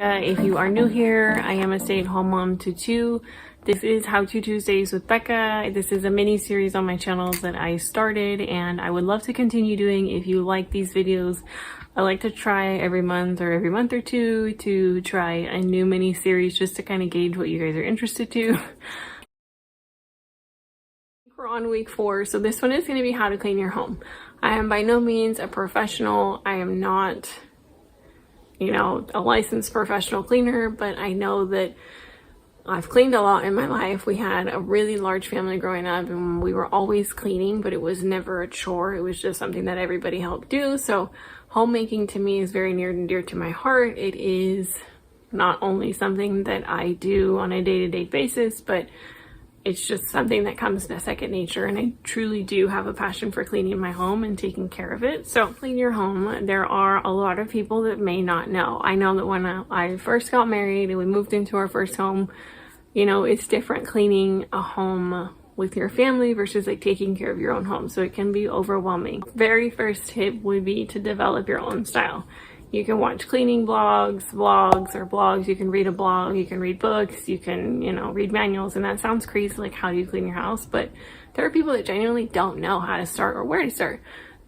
If you are new here, I am a stay-at-home mom to two. This is How to Tuesdays with Becca. This is a mini series on my channel that I started and I would love to continue doing if you like these videos. I like to try every month or every month or two to try a new mini series just to kind of gauge what you guys are interested to. We're on week 4, so this one is going to be how to clean your home. I am by no means a professional. I am not, you know, a licensed professional cleaner, but I know that I've cleaned a lot in my life. We had a really large family growing up and we were always cleaning, but it was never a chore. It was just something that everybody helped do. So homemaking to me is very near and dear to my heart. It is not only something that I do on a day-to-day basis, but it's just something that comes to second nature, and I truly do have a passion for cleaning my home and taking care of it. So clean your home, there are a lot of people that may not know. I know that when I first got married and we moved into our first home, you know, it's different cleaning a home with your family versus like taking care of your own home. So it can be overwhelming. Very first tip would be to develop your own style. You can watch cleaning vlogs, you can read a blog, you can read books, you can, you know, read manuals, and that sounds crazy, like how do you clean your house? But there are people that genuinely don't know how to start or where to start.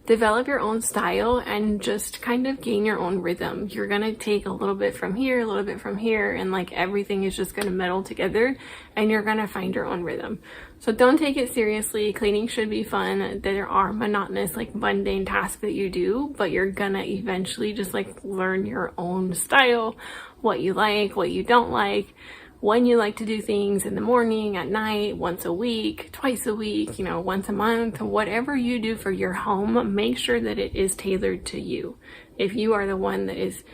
Develop your own style and just kind of gain your own rhythm. You're gonna take a little bit from here, a little bit from here, and like everything is just gonna meld together and you're gonna find your own rhythm. So don't take it seriously. Cleaning should be fun. There are monotonous, like mundane tasks that you do, but you're gonna eventually just like learn your own style, what you like, what you don't like, when you like to do things in the morning, at night, once a week, twice a week, you know, once a month, whatever you do for your home, make sure that it is tailored to you. If you are the one that is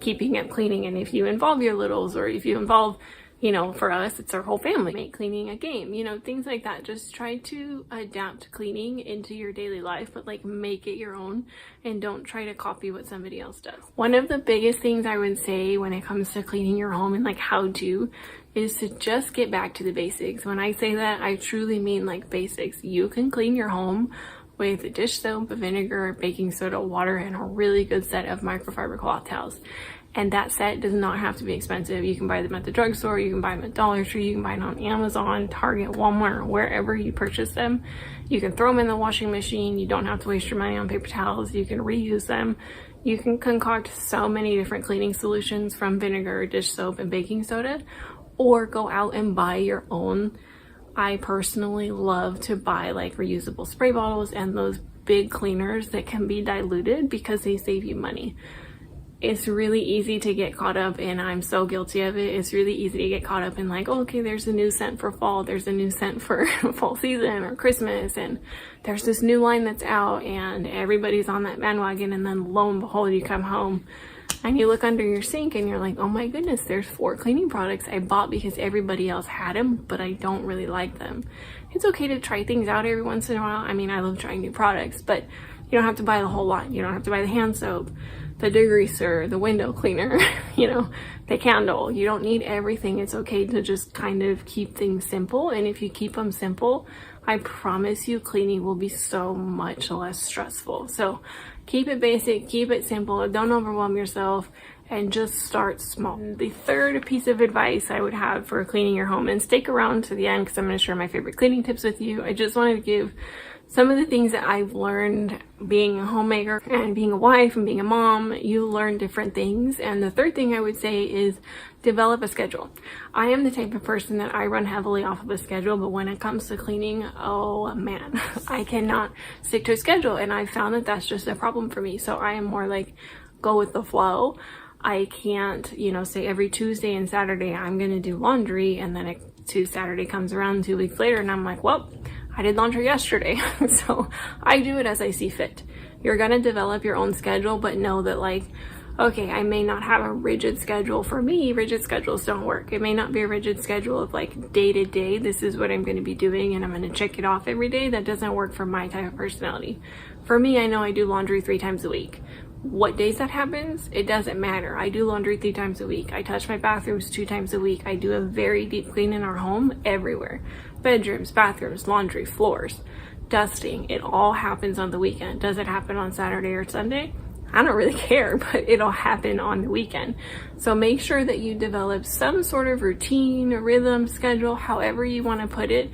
keeping up cleaning, and if you involve your littles, or if you involve, you know, for us, it's our whole family, make cleaning a game, you know, things like that. Just try to adapt cleaning into your daily life, but like make it your own and don't try to copy what somebody else does. One of the biggest things I would say when it comes to cleaning your home and like how to is to just get back to the basics. When I say that, I truly mean like basics. You can clean your home with dish soap, vinegar, baking soda, water, and a really good set of microfiber cloth towels. And that set does not have to be expensive. You can buy them at the drugstore, you can buy them at Dollar Tree, you can buy them on Amazon, Target, Walmart, wherever you purchase them. You can throw them in the washing machine. You don't have to waste your money on paper towels. You can reuse them. You can concoct so many different cleaning solutions from vinegar, dish soap, and baking soda, or go out and buy your own. I personally love to buy like reusable spray bottles and those big cleaners that can be diluted because they save you money. It's really easy to get caught up, and I'm so guilty of it. It's really easy to get caught up in like, oh, okay, there's a new scent for fall, there's a new scent for fall season or Christmas, and there's this new line that's out and everybody's on that bandwagon, and then lo and behold, you come home and you look under your sink and you're like, oh my goodness, there's 4 cleaning products I bought because everybody else had them, but I don't really like them. It's okay to try things out every once in a while. I mean, I love trying new products, but you don't have to buy the whole lot. You don't have to buy the hand soap, the degreaser, the window cleaner, you know, the candle. You don't need everything. It's okay to just kind of keep things simple. And if you keep them simple, I promise you cleaning will be so much less stressful. So keep it basic, keep it simple, don't overwhelm yourself, and just start small. The third piece of advice I would have for cleaning your home, and stick around to the end because I'm going to share my favorite cleaning tips with you. I just wanted to give some of the things that I've learned being a homemaker and being a wife and being a mom. You learn different things. And the third thing I would say is develop a schedule. I am the type of person that I run heavily off of a schedule, but when it comes to cleaning, oh man, I cannot stick to a schedule. And I found that that's just a problem for me. So I am more like go with the flow. I can't, you know, say every Tuesday and Saturday I'm going to do laundry, and then Saturday comes around 2 weeks later and I'm like, well, I did laundry yesterday. So I do it as I see fit. You're gonna develop your own schedule, but know that like, okay, I may not have a rigid schedule. For me, rigid schedules don't work. It may not be a rigid schedule of like day to day, this is what I'm gonna be doing and I'm gonna check it off every day. That doesn't work for my type of personality. For me, I know I do laundry 3 times a week. What days that happens, it doesn't matter. I do laundry 3 times a week. I touch my bathrooms 2 times a week. I do a very deep clean in our home everywhere. Bedrooms, bathrooms, laundry, floors, dusting. It all happens on the weekend. Does it happen on Saturday or Sunday? I don't really care, but it'll happen on the weekend. So make sure that you develop some sort of routine, a rhythm, schedule, however you want to put it.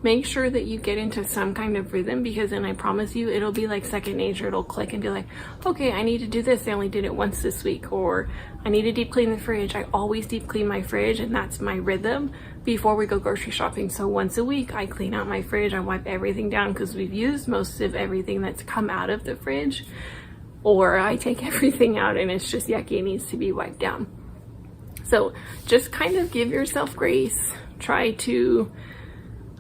Make sure that you get into some kind of rhythm, because then I promise you it'll be like second nature. It'll click and be like, okay, I need to do this. I only did it once this week. Or I need to deep clean the fridge. I always deep clean my fridge, and that's my rhythm before we go grocery shopping. So once a week I clean out my fridge. I wipe everything down because we've used most of everything that's come out of the fridge. Or I take everything out and it's just yucky, it needs to be wiped down. So just kind of give yourself grace. Try to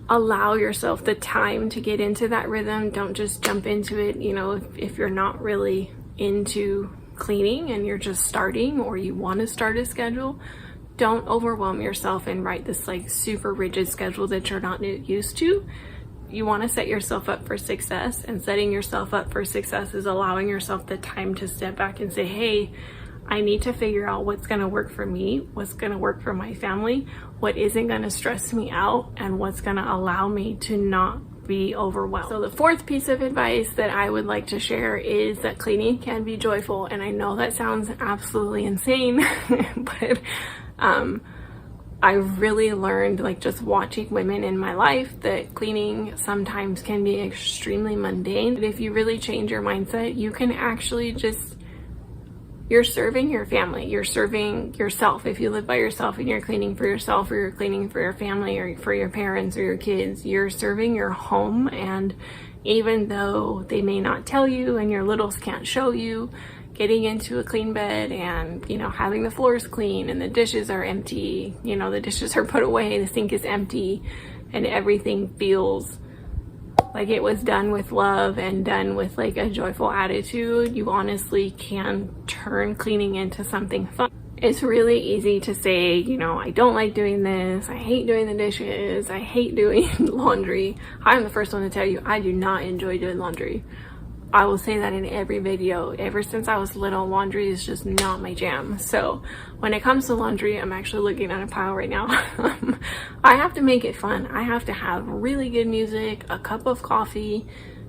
allow yourself the time to get into that rhythm. Don't just jump into it. You know, if you're not really into cleaning and you're just starting, or you want to start a schedule, don't overwhelm yourself and write this like super rigid schedule that you're not used to. You want to set yourself up for success, and setting yourself up for success is allowing yourself the time to step back and say, hey, I need to figure out what's going to work for me, what's going to work for my family, what isn't going to stress me out, and what's going to allow me to not be overwhelmed. So the fourth piece of advice that I would like to share is that cleaning can be joyful. And I know that sounds absolutely insane, but I've really learned, like just watching women in my life, that cleaning sometimes can be extremely mundane. But if you really change your mindset, you can actually just, you're serving your family, you're serving yourself. If you live by yourself and you're cleaning for yourself, or you're cleaning for your family, or for your parents or your kids, you're serving your home. And even though they may not tell you and your littles can't show you, getting into a clean bed and, you know, having the floors clean and the dishes are empty, you know, the dishes are put away, the sink is empty, and everything feels like it was done with love and done with like a joyful attitude, you honestly can turn cleaning into something fun. It's really easy to say, you know, I don't like doing this, I hate doing the dishes, I hate doing laundry. I'm the first one to tell you, I do not enjoy doing laundry. I will say that in every video. Ever since I was little, laundry is just not my jam. So when it comes to laundry, I'm actually looking at a pile right now. I have to make it fun. I have to have really good music, a cup of coffee,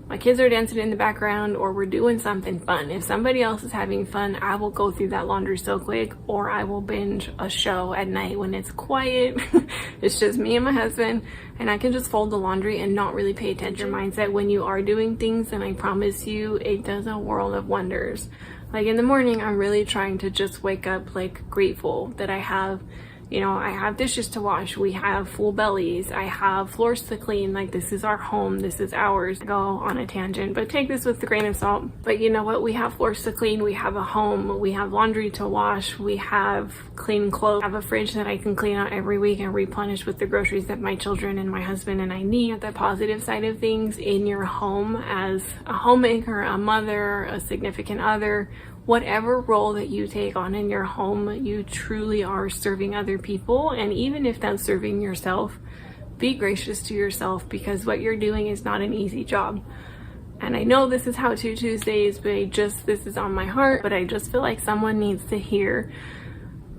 my kids are dancing in the background, or we're doing something fun. If somebody else is having fun, I will go through that laundry so quick, or I will binge a show at night when it's quiet. It's just me and my husband, and I can just fold the laundry and not really pay attention. Your mindset when you are doing things, and I promise you, it does a world of wonders. Like in the morning, I'm really trying to just wake up like grateful that I have, you know, I have dishes to wash, we have full bellies, I have floors to clean, like this is our home, this is ours. I go on a tangent, but take this with a grain of salt. But you know what, we have floors to clean, we have a home, we have laundry to wash, we have clean clothes, I have a fridge that I can clean out every week and replenish with the groceries that my children and my husband and I need. The positive side of things in your home as a homemaker, a mother, a significant other, whatever role that you take on in your home, you truly are serving other people. And even if that's serving yourself, be gracious to yourself, because what you're doing is not an easy job. And I know this is How To Tuesdays, but this is on my heart, but I just feel like someone needs to hear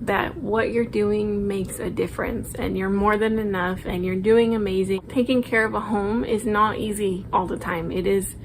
that what you're doing makes a difference, and you're more than enough, and you're doing amazing. Taking care of a home is not easy all the time. It is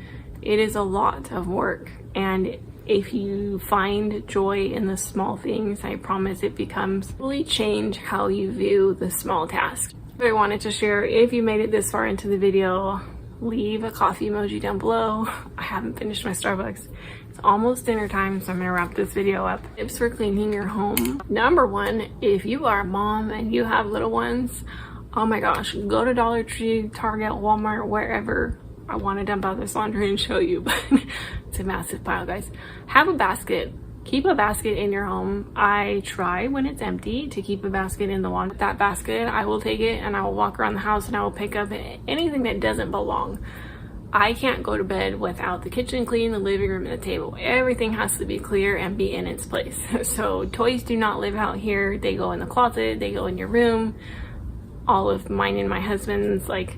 a lot of work, and if you find joy in the small things, I promise it becomes really change how you view the small tasks. I wanted to share, if you made it this far into the video, leave a coffee emoji down below. I haven't finished my Starbucks. It's almost dinner time, so I'm gonna wrap this video up. Tips for cleaning your home. Number one, if you are a mom and you have little ones, oh my gosh, go to Dollar Tree, Target, Walmart, wherever. I want to dump out this laundry and show you, but it's a massive pile, guys. Have a basket. Keep a basket in your home. I try when it's empty to keep a basket in the laundry. That basket, I will take it and I will walk around the house and I will pick up anything that doesn't belong. I can't go to bed without the kitchen clean, the living room, and the table. Everything has to be clear and be in its place. So toys do not live out here. They go in the closet, they go in your room. All of mine and my husband's, like,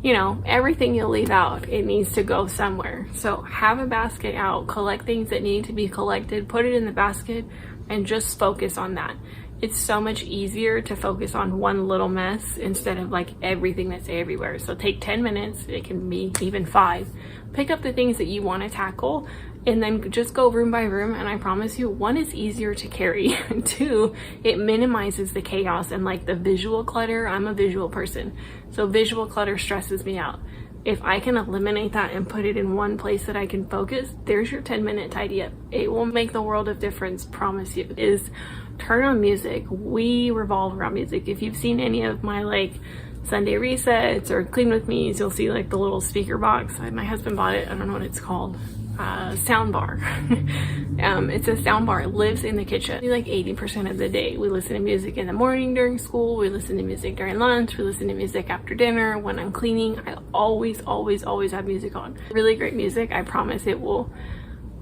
you know, everything you'll leave out, it needs to go somewhere. So have a basket out, collect things that need to be collected, put it in the basket, and just focus on that. It's so much easier to focus on one little mess instead of like everything that's everywhere. So take 10 minutes, it can be even 5. Pick up the things that you want to tackle and then just go room by room. And I promise you, one, is easier to carry. Two, it minimizes the chaos and like the visual clutter. I'm a visual person, so visual clutter stresses me out. If I can eliminate that and put it in one place that I can focus, there's your 10-minute tidy up. It will make the world of difference, promise you. Is turn on music. We revolve around music. If you've seen any of my like Sunday resets or clean with me's, you'll see like the little speaker box. My husband bought it. I don't know what it's called. Sound bar. It's a sound bar. It lives in the kitchen. Like 80% of the day we listen to music in the morning during school, we listen to music during lunch, we listen to music after dinner. When I'm cleaning, I always have music on. Really great music. I promise it will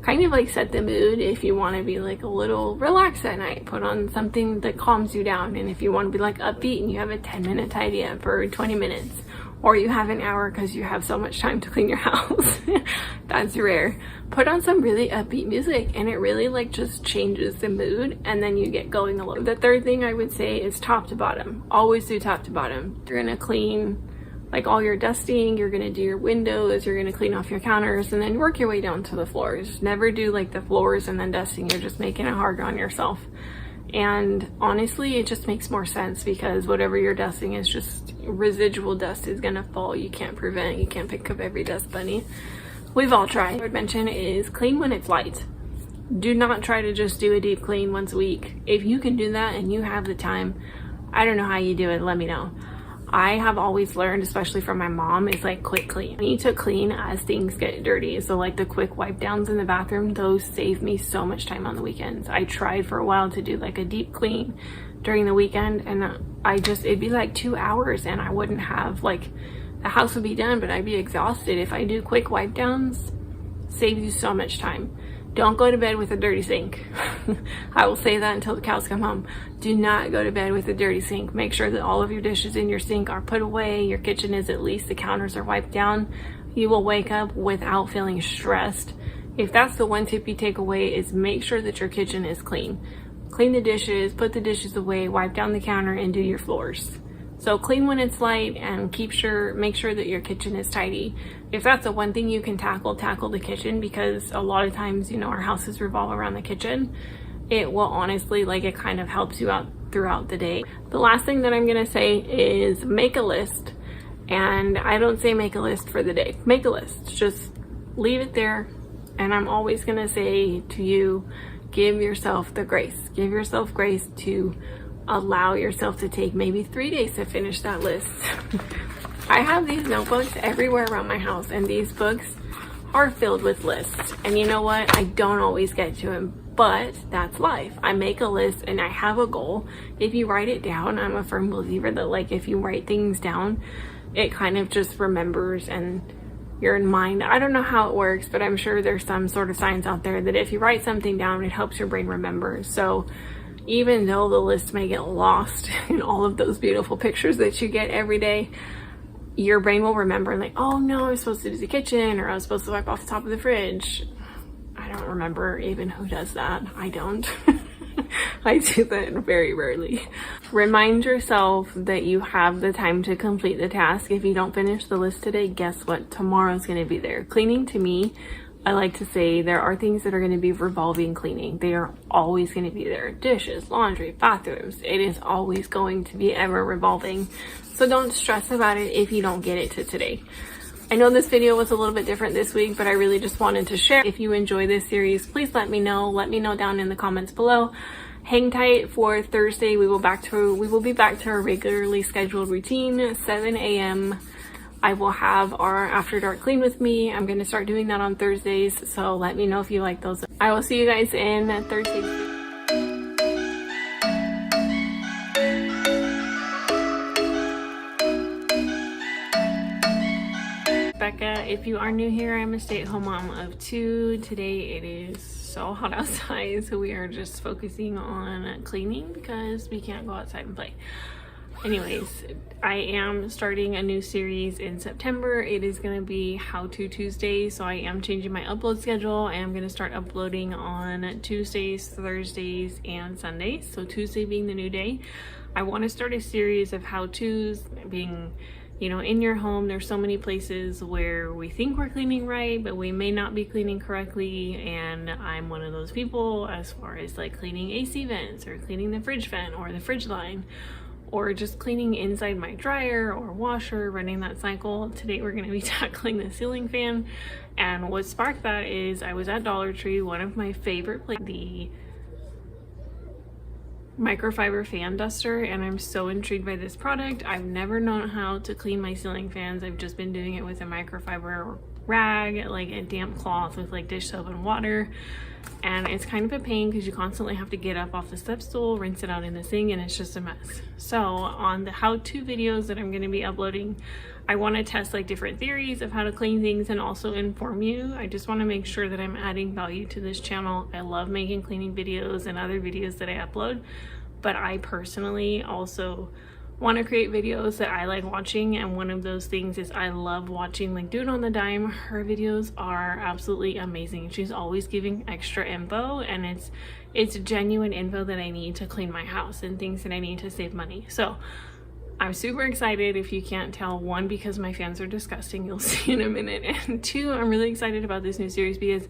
kind of like set the mood. If you want to be like a little relaxed at night, put on something that calms you down. And if you want to be like upbeat and you have a 10-minute tidy up for 20 minutes, or you have an hour because you have so much time to clean your house, that's rare, put on some really upbeat music and it really like just changes the mood, and then you get going a little. The third thing I would say is top to bottom. Always do top to bottom. You're gonna clean like all your dusting, you're gonna do your windows, you're gonna clean off your counters, and then work your way down to the floors. Never do like the floors and then dusting. You're just making it harder on yourself. And honestly, it just makes more sense, because whatever you're dusting is just residual dust is gonna fall. You can't prevent, you can't pick up every dust bunny. We've all tried. What I would mention is clean when it's light. Do not try to just do a deep clean once a week. If you can do that and you have the time, I don't know how you do it, let me know. I have always learned, especially from my mom, is like quick clean. I need to clean as things get dirty. So like the quick wipe downs in the bathroom, those save me so much time on the weekends. I tried for a while to do like a deep clean during the weekend, and it'd be like 2 hours and I wouldn't have, like, the house would be done, but I'd be exhausted. If I do quick wipe downs, saves you so much time. Don't go to bed with a dirty sink. I will say that until the cows come home. Do not go to bed with a dirty sink. Make sure that all of your dishes in your sink are put away. Your kitchen is, at least the counters are wiped down. You will wake up without feeling stressed. If that's the one tip you take away, is make sure that your kitchen is clean. Clean the dishes, put the dishes away, wipe down the counter, and do your floors. So clean when it's light, and make sure that your kitchen is tidy. If that's the one thing you can tackle the kitchen, because a lot of times, you know, our houses revolve around the kitchen. It will honestly, like, it kind of helps you out throughout the day. The last thing that I'm gonna say is make a list. And I don't say make a list for the day. Make a list. Just leave it there. And I'm always gonna say to you, give yourself the grace. Give yourself grace to allow yourself to take maybe 3 days to finish that list. I have these notebooks everywhere around my house, and these books are filled with lists. And you know what? I don't always get to them, but that's life. I make a list and I have a goal. If you write it down, I'm a firm believer that, like, if you write things down, it kind of just remembers, and you're in mind. I don't know how it works, but I'm sure there's some sort of science out there that if you write something down, it helps your brain remember. So even though the list may get lost in all of those beautiful pictures that you get every day, your brain will remember, like, oh no, I was supposed to do the kitchen, or I was supposed to wipe off the top of the fridge. I don't remember even who does that. I don't. I do that very rarely. Remind yourself that you have the time to complete the task. If you don't finish the list today, guess what? Tomorrow's going to be there. Cleaning, to me, I like to say, there are things that are going to be revolving cleaning. They are always going to be there. Dishes, laundry, bathrooms. It is always going to be ever revolving. So don't stress about it if you don't get it to today. I know this video was a little bit different this week, but I really just wanted to share. If you enjoy this series, please let me know. Let me know down in the comments below. Hang tight for Thursday. We will be back to our regularly scheduled routine, 7 a.m. I will have our After Dark Clean with me. I'm going to start doing that on Thursdays, so let me know if you like those. I will see you guys in Thursday. Becca, if you are new here, I'm a stay-at-home mom of 2. Today it is so hot outside, so we are just focusing on cleaning because we can't go outside and play. Anyways, I am starting a new series in September. It is going to be How To Tuesday, so I am changing my upload schedule. I am going to start uploading on Tuesdays, Thursdays, and Sundays. So Tuesday being the new day. I want to start a series of how-tos, being, you know, in your home, there's so many places where we think we're cleaning right, but we may not be cleaning correctly. And I'm one of those people, as far as like cleaning AC vents or cleaning the fridge vent or the fridge line, or just cleaning inside my dryer or washer, running that cycle. Today we're going to be tackling the ceiling fan. And what sparked that is I was at Dollar Tree, one of my favorite places, the microfiber fan duster, and I'm so intrigued by this product. I've never known how to clean my ceiling fans. I've just been doing it with a microfiber rag, like a damp cloth with like dish soap and water, and it's kind of a pain because you constantly have to get up off the step stool, rinse it out in the sink, and it's just a mess. So on the how-to videos that I'm going to be uploading, I want to test like different theories of how to clean things and also inform you. I just want to make sure that I'm adding value to this channel. I love making cleaning videos and other videos that I upload, but I personally also want to create videos that I like watching, and one of those things is I love watching like Do It on the Dime. Her videos are absolutely amazing. She's always giving extra info, and it's genuine info that I need to clean my house and things that I need to save money. So I'm super excited. If you can't tell, one, because my fans are disgusting, you'll see in a minute, and two, I'm really excited about this new series because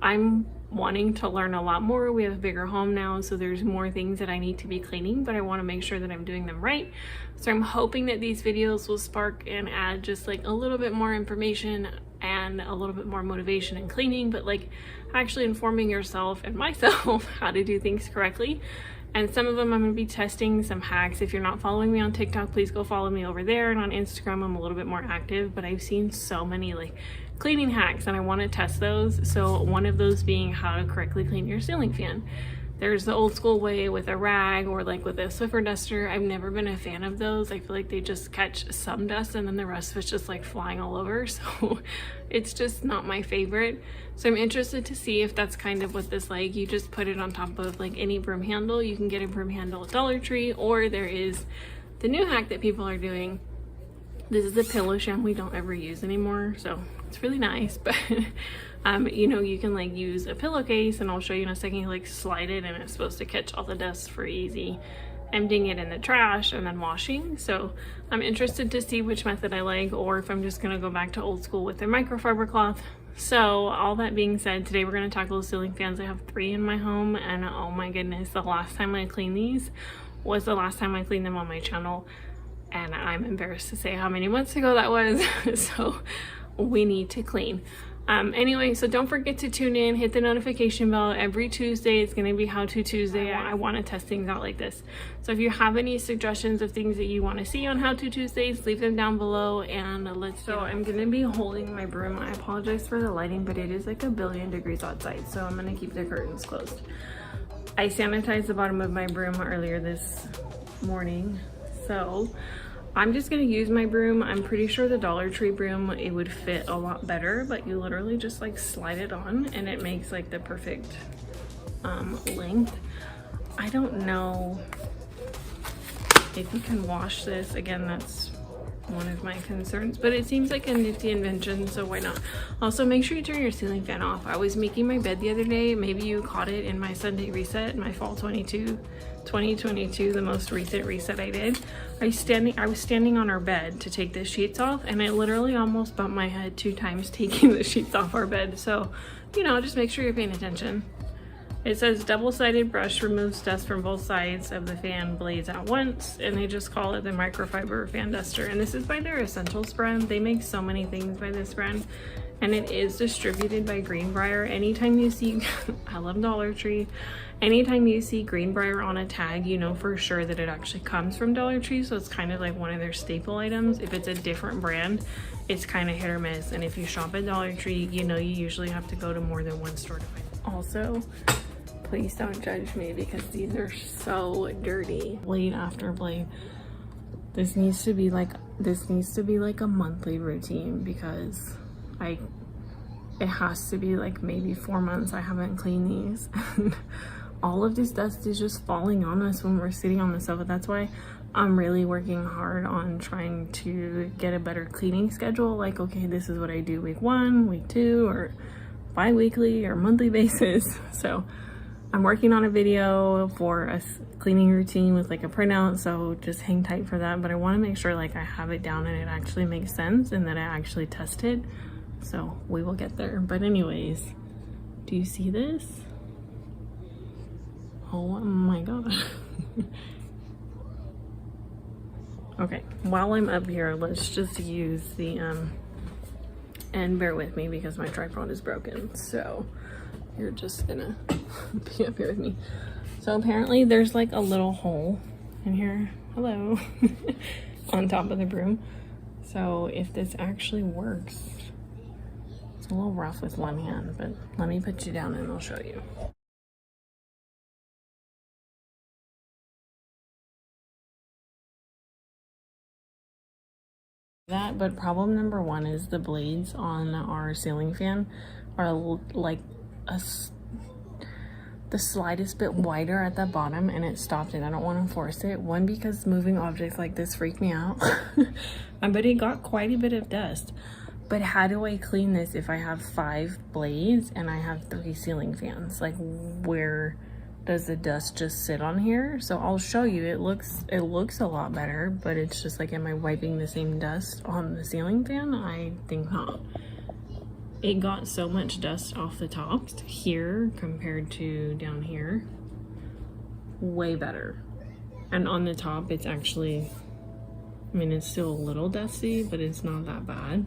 I'm wanting to learn a lot more. We have a bigger home now, so there's more things that I need to be cleaning, but I want to make sure that I'm doing them right. So I'm hoping that these videos will spark and add just like a little bit more information and a little bit more motivation in cleaning, but like actually informing yourself and myself how to do things correctly. And some of them I'm going to be testing some hacks. If you're not following me on TikTok, please go follow me over there. And on Instagram, I'm a little bit more active, but I've seen so many like cleaning hacks and I want to test those. So one of those being how to correctly clean your ceiling fan. There's the old school way with a rag or like with a Swiffer duster. I've never been a fan of those. I feel like they just catch some dust and then the rest of it's just like flying all over. So it's just not my favorite. So I'm interested to see if that's kind of what this like. You just put it on top of like any broom handle. You can get a broom handle at Dollar Tree, or there is the new hack that people are doing. This is a pillow sham we don't ever use anymore, so it's really nice, but you know, you can like use a pillowcase, and I'll show you in a second. You like slide it and it's supposed to catch all the dust for easy emptying it in the trash and then washing. So I'm interested to see which method I like, or if I'm just gonna go back to old school with the microfiber cloth. So all that being said, today we're gonna tackle the ceiling fans. I have 3 in my home, and oh my goodness, the last time I cleaned these was the last time I cleaned them on my channel, and I'm embarrassed to say how many months ago that was. So we need to clean. Anyway, so don't forget to tune in, hit the notification bell. Every Tuesday it's going to be How To Tuesday. I want to test things out like this. So if you have any suggestions of things that you want to see on How To Tuesdays, leave them down below, and let's go. I'm going to be holding my broom. I apologize for the lighting, but it is like 1,000,000,000 degrees outside, so I'm going to keep the curtains closed. I sanitized the bottom of my broom earlier this morning, so I'm just gonna use my broom. I'm pretty sure the Dollar Tree broom, it would fit a lot better, but you literally just like slide it on and it makes like the perfect length. I don't know if you can wash this. Again, that's one of my concerns, but it seems like a nifty invention, so why not? Also, make sure you turn your ceiling fan off. I was making my bed the other day. Maybe you caught it in my Sunday reset, my fall 2022, the most recent reset I did. I was standing on our bed to take the sheets off, and I literally almost bumped my head 2 times taking the sheets off our bed. So, you know, just make sure you're paying attention. It says double-sided brush removes dust from both sides of the fan blades at once, and they just call it the microfiber fan duster. And this is by their Essentials brand. They make so many things by this brand, and it is distributed by Greenbrier. Anytime you see, I love Dollar Tree, anytime you see Greenbrier on a tag, you know for sure that it actually comes from Dollar Tree, so it's kind of like one of their staple items. If it's a different brand, it's kind of hit or miss, and if you shop at Dollar Tree, you know you usually have to go to more than one store to find it. Also, please don't judge me because these are so dirty. Blade after blade. This needs to be like a monthly routine, because it has to be like maybe 4 months I haven't cleaned these. And all of this dust is just falling on us when we're sitting on the sofa. That's why I'm really working hard on trying to get a better cleaning schedule. Like, okay, this is what I do week 1, week 2, or bi-weekly or monthly basis. So I'm working on a video for a cleaning routine with like a printout, so just hang tight for that. But I want to make sure like I have it down and it actually makes sense and that I actually test it. So we will get there. But anyways, do you see this? Oh my god. Okay, while I'm up here, let's just use the and bear with me because my tripod is broken, so you're just gonna be up here with me. So apparently there's like a little hole in here, hello, on top of the broom. So if this actually works, it's a little rough with one hand, but let me put you down and I'll show you. That, but problem number one is the blades on our ceiling fan are like the slightest bit wider at the bottom, and it stopped it. I don't want to force it. One, because moving objects like this freak me out, but it got quite a bit of dust. But how do I clean this if I have 5 blades and I have 3 ceiling fans? Like, where does the dust just sit on here? So I'll show you. It looks a lot better, but it's just like, am I wiping the same dust on the ceiling fan? I think not. It got so much dust off the tops here compared to down here. Way better. And on the top, it's actually, I mean, it's still a little dusty, but it's not that bad.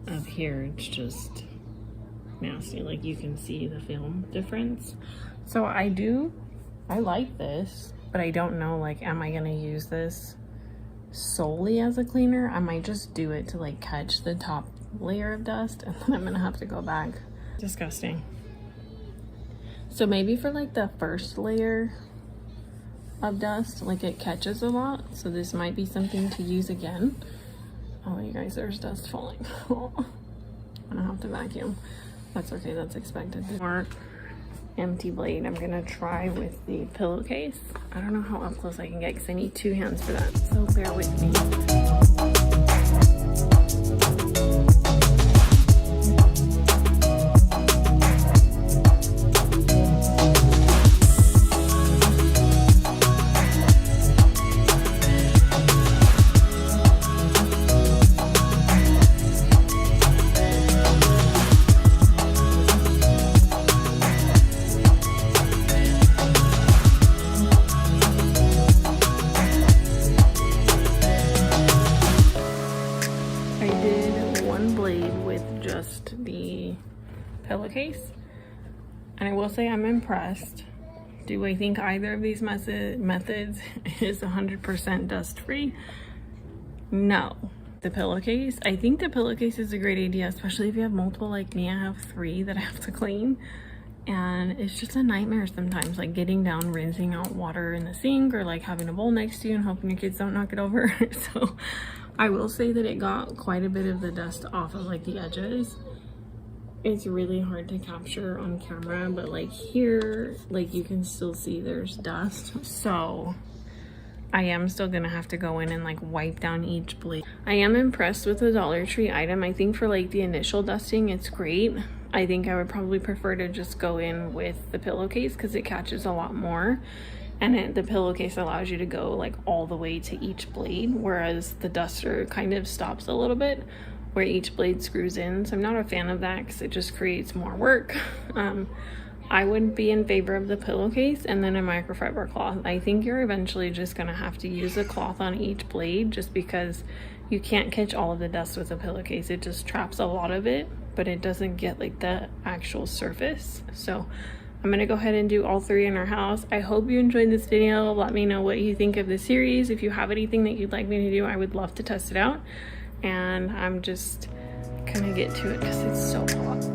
Up here, it's just nasty. Like, you can see the film difference. So I like this, but I don't know, like, am I gonna use this solely as a cleaner? I might just do it to like catch the top layer of dust, and then I'm gonna have to go back. Disgusting. So maybe for like the first layer of dust, like, it catches a lot. So this might be something to use again. Oh, you guys, there's dust falling. I'm gonna have to vacuum. That's okay, that's expected. More empty blade. I'm gonna try with the pillowcase. I don't know how up close I can get because I need 2 hands for that, so bear with me. Pillowcase, and I will say I'm impressed. Do I think either of these methods is 100% dust free? No. The pillowcase, I think the pillowcase is a great idea, especially if you have multiple like me. I have 3 that I have to clean, and it's just a nightmare sometimes, like getting down, rinsing out water in the sink, or like having a bowl next to you and hoping your kids don't knock it over. So I will say that it got quite a bit of the dust off of like the edges. It's really hard to capture on camera, but like here, like you can still see there's dust. So I am still gonna have to go in and like wipe down each blade. I am impressed with the Dollar Tree item. I think for like the initial dusting, it's great. I think I would probably prefer to just go in with the pillowcase because it catches a lot more. And the pillowcase allows you to go like all the way to each blade, whereas the duster kind of stops a little bit where each blade screws in. So I'm not a fan of that because it just creates more work. I would be in favor of the pillowcase and then a microfiber cloth. I think you're eventually just gonna have to use a cloth on each blade just because you can't catch all of the dust with a pillowcase. It just traps a lot of it, but it doesn't get like the actual surface. So I'm gonna go ahead and do all 3 in our house. I hope you enjoyed this video. Let me know what you think of the series. If you have anything that you'd like me to do, I would love to test it out. And I'm just gonna get to it because it's so hot.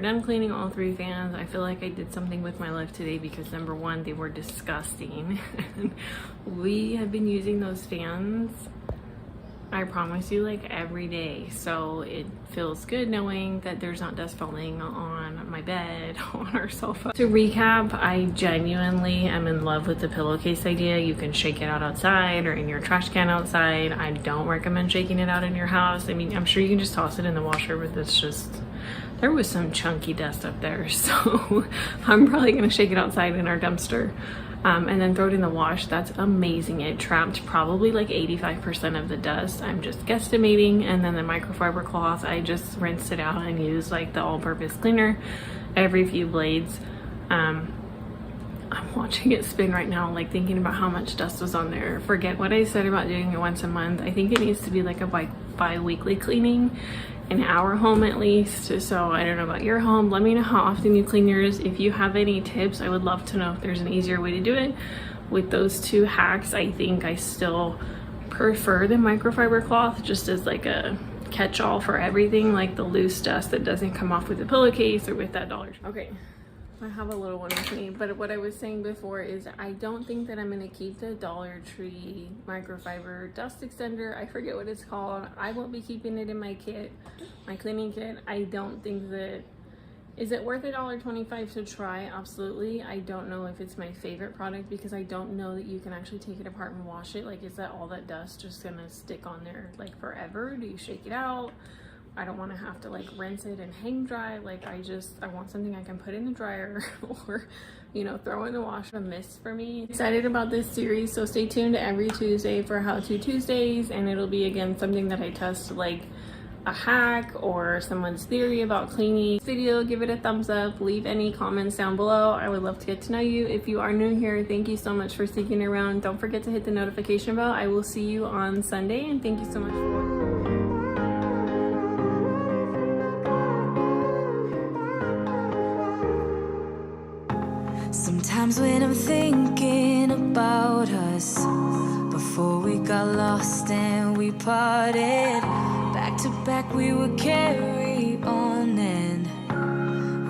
done cleaning all 3 fans. I feel like I did something with my life today because number one, they were disgusting. We have been using those fans, I promise you, like every day. So it feels good knowing that there's not dust falling on my bed, on our sofa. To recap, I genuinely am in love with the pillowcase idea. You can shake it out outside or in your trash can outside. I don't recommend shaking it out in your house. I mean, I'm sure you can just toss it in the washer, but it's just, there was some chunky dust up there. So I'm probably gonna shake it outside in our dumpster. And then throw it in the wash. That's amazing. It trapped probably like 85% of the dust. I'm just guesstimating. And then the microfiber cloth, I just rinsed it out and used like the all-purpose cleaner every few blades. I'm watching it spin right now, like thinking about how much dust was on there. Forget what I said about doing it once a month. I think it needs to be like a bi-weekly cleaning in our home at least. So I don't know about your home. Let me know how often you clean yours. If you have any tips, I would love to know if there's an easier way to do it. With those 2 hacks, I think I still prefer the microfiber cloth just as like a catch-all for everything, like the loose dust that doesn't come off with the pillowcase or with that $1. Okay, I have a little one with me, but what I was saying before is I don't think that I'm going to keep the Dollar Tree microfiber dust extender. I forget what it's called. I won't be keeping it in my kit, my cleaning kit. I don't think that, is it worth $1.25 to try? Absolutely. I don't know if it's my favorite product because I don't know that you can actually take it apart and wash it. Like, is that all that dust just gonna stick on there like forever? Do you shake it out? I don't want to have to like rinse it and hang dry. Like I want something I can put in the dryer or, you know, throw in the wash. A miss for me. Excited about this series, so stay tuned every Tuesday for How To Tuesdays, and it'll be again something that I test, like a hack or someone's theory about cleaning. This video, give it a thumbs up, leave any comments down below. I would love to get to know you. If you are new here, thank you so much for sticking around. Don't forget to hit the notification bell. I will see you on Sunday, and thank you so much for Sometimes when I'm thinking about us, before we got lost and we parted, back to back we would carry on and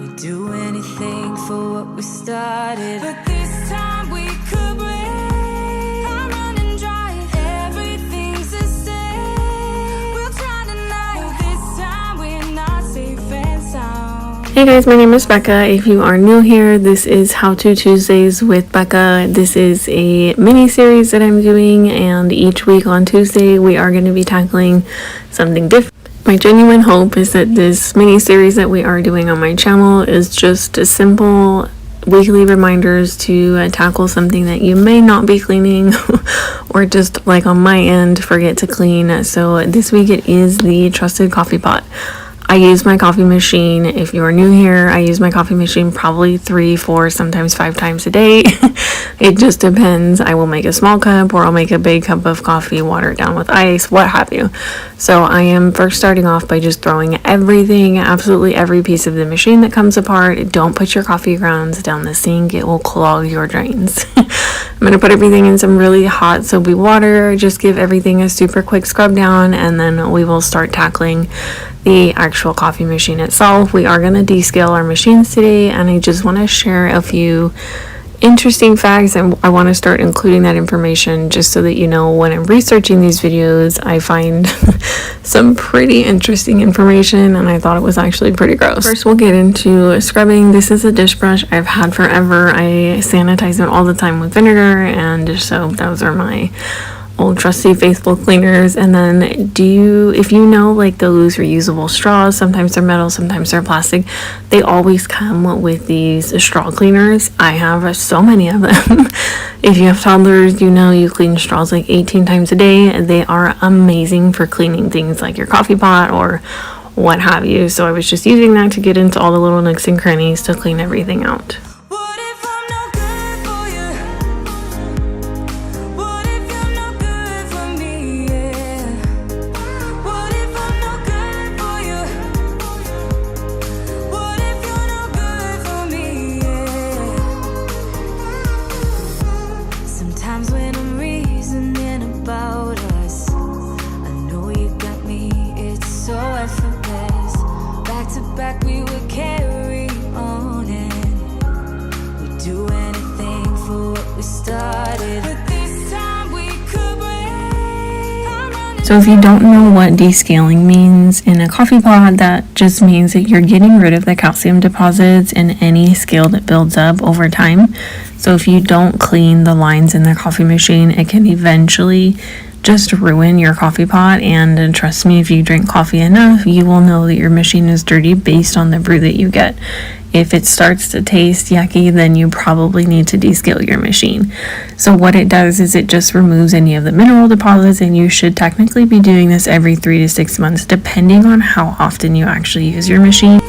we'd do anything for what we started. But this time we could break. I'm running dry, everything's the same. We'll try tonight, but this time we're not safe and sound. Hey guys, my name is Becca. If you are new here, this is How To Tuesdays with Becca. This is a mini series that I'm doing, and each week on Tuesday we are going to be tackling something different. My genuine hope is that this mini series that we are doing on my channel is just a simple weekly reminders to tackle something that you may not be cleaning or just like on my end forget to clean. So this week it is the trusted coffee pot. I use my coffee machine. If you are new here, I use my coffee machine probably 3, 4, sometimes 5 times a day. It just depends. I will make a small cup or I'll make a big cup of coffee, water it down with ice, what have you. So I am first starting off by just throwing everything, absolutely every piece of the machine that comes apart. Don't put your coffee grounds down the sink. It will clog your drains. I'm going to put everything in some really hot soapy water, just give everything a super quick scrub down, and then we will start tackling the actual coffee machine itself. We are going to descale our machines today, and I just want to share a few interesting facts, and I want to start including that information just so that you know when I'm researching these videos I find some pretty interesting information, and I thought it was actually pretty gross. First we'll get into scrubbing. This is a dish brush I've had forever. I sanitize it all the time with vinegar, and so those are my old trusty faithful cleaners. And then if you know like those reusable straws, sometimes they're metal, sometimes they're plastic, they always come with these straw cleaners. I have so many of them. If you have toddlers, you know you clean straws like 18 times a day. They are amazing for cleaning things like your coffee pot or what have you. So I was just using that to get into all the little nooks and crannies to clean everything out. Back we would carry started. But this time we could break. So if you don't know what descaling means in a coffee pot, that just means that you're getting rid of the calcium deposits and any scale that builds up over time. So if you don't clean the lines in the coffee machine, it can eventually just ruin your coffee pot. And trust me, if you drink coffee enough, you will know that your machine is dirty based on the brew that you get. If it starts to taste yucky, then you probably need to descale your machine. So what it does is it just removes any of the mineral deposits, and you should technically be doing this every 3 to 6 months, depending on how often you actually use your machine.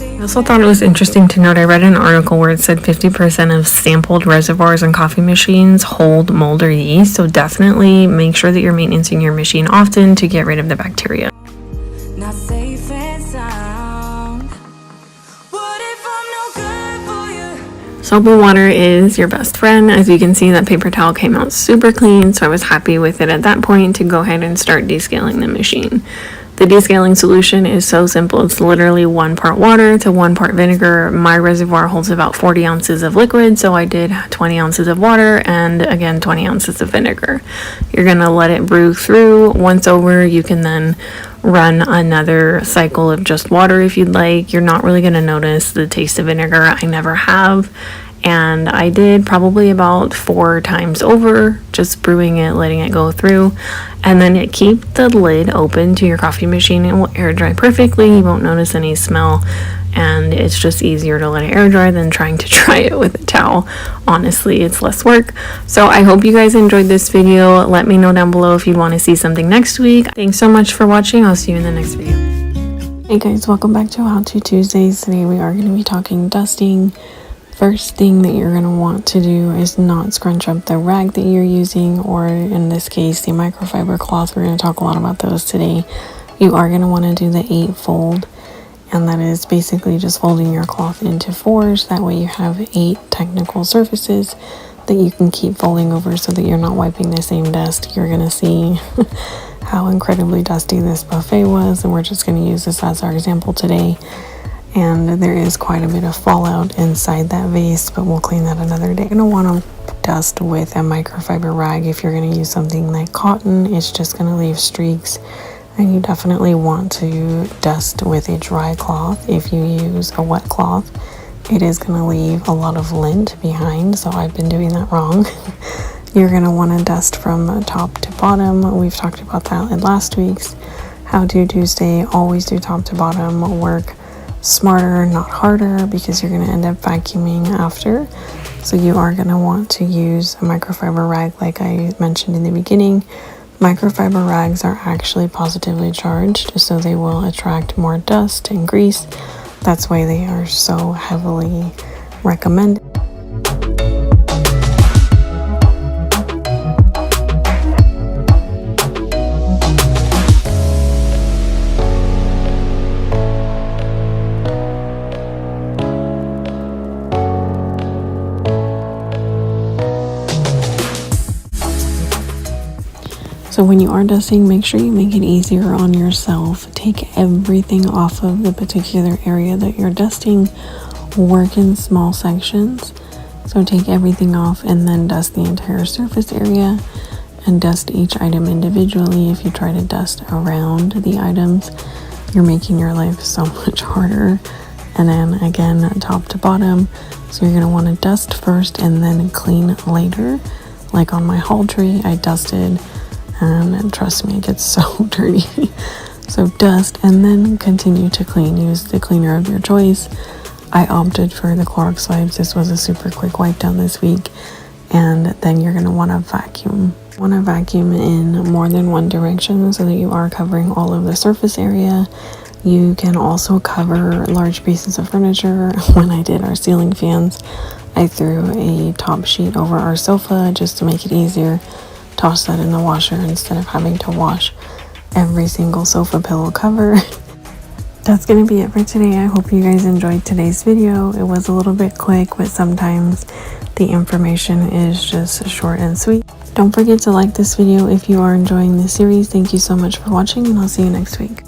I also thought it was interesting to note, I read an article where it said 50% of sampled reservoirs in coffee machines hold mold or yeast, so definitely make sure that you're maintaining your machine often to get rid of the bacteria. Not safe and sound. What if I'm no good for you? Soap and water is your best friend. As you can see, that paper towel came out super clean, so I was happy with it at that point to go ahead and start descaling the machine. The descaling solution is so simple. It's literally 1 part water to 1 part vinegar. My reservoir holds about 40 ounces of liquid, so I did 20 ounces of water and again 20 ounces of vinegar. You're going to let it brew through. Once over, you can then run another cycle of just water if you'd like. You're not really going to notice the taste of vinegar. I never have. And I did probably about 4 times over, just brewing it, letting it go through. And then keep the lid open to your coffee machine. It will air dry perfectly. You won't notice any smell. And it's just easier to let it air dry than trying to dry it with a towel. Honestly, it's less work. So I hope you guys enjoyed this video. Let me know down below if you want to see something next week. Thanks so much for watching. I'll see you in the next video. Hey guys, welcome back to How To Tuesdays. Today we are going to be talking dusting. First thing that you're going to want to do is not scrunch up the rag that you're using, or in this case the microfiber cloth. We're going to talk a lot about those today. You are going to want to do the 8 fold, and that is basically just folding your cloth into 4s. That way you have 8 technical surfaces that you can keep folding over so that you're not wiping the same dust. You're going to see how incredibly dusty this buffet was, and we're just going to use this as our example today. And there is quite a bit of fallout inside that vase, but we'll clean that another day. You're going to want to dust with a microfiber rag. If you're going to use something like cotton, it's just going to leave streaks. And you definitely want to dust with a dry cloth. If you use a wet cloth, it is going to leave a lot of lint behind, so I've been doing that wrong. You're going to want to dust from top to bottom. We've talked about that in last week's How To Tuesday. Always do top to bottom. Work smarter, not harder, because you're going to end up vacuuming after. So you are going to want to use a microfiber rag like I mentioned in the beginning. Microfiber rags are actually positively charged, so they will attract more dust and grease. That's why they are so heavily recommended. So when you are dusting, make sure you make it easier on yourself. Take everything off of the particular area that you're dusting. Work in small sections. So take everything off and then dust the entire surface area, and dust each item individually. If you try to dust around the items, you're making your life so much harder. And then again, top to bottom. So you're going to want to dust first and then clean later. Like on my haul tray, I dusted, and trust me, it gets so dirty. So dust and then continue to clean. Use the cleaner of your choice. I opted for the Clorox wipes. This was a super quick wipe down this week. And then you're going to want to vacuum. Want to vacuum in more than one direction so that you are covering all of the surface area. You can also cover large pieces of furniture. When I did our ceiling fans, I threw a top sheet over our sofa just to make it easier. Toss that in the washer instead of having to wash every single sofa pillow cover. That's going to be it for today. I hope you guys enjoyed today's video. It was a little bit quick, but sometimes the information is just short and sweet. Don't forget to like this video if you are enjoying this series. Thank you so much for watching, and I'll see you next week.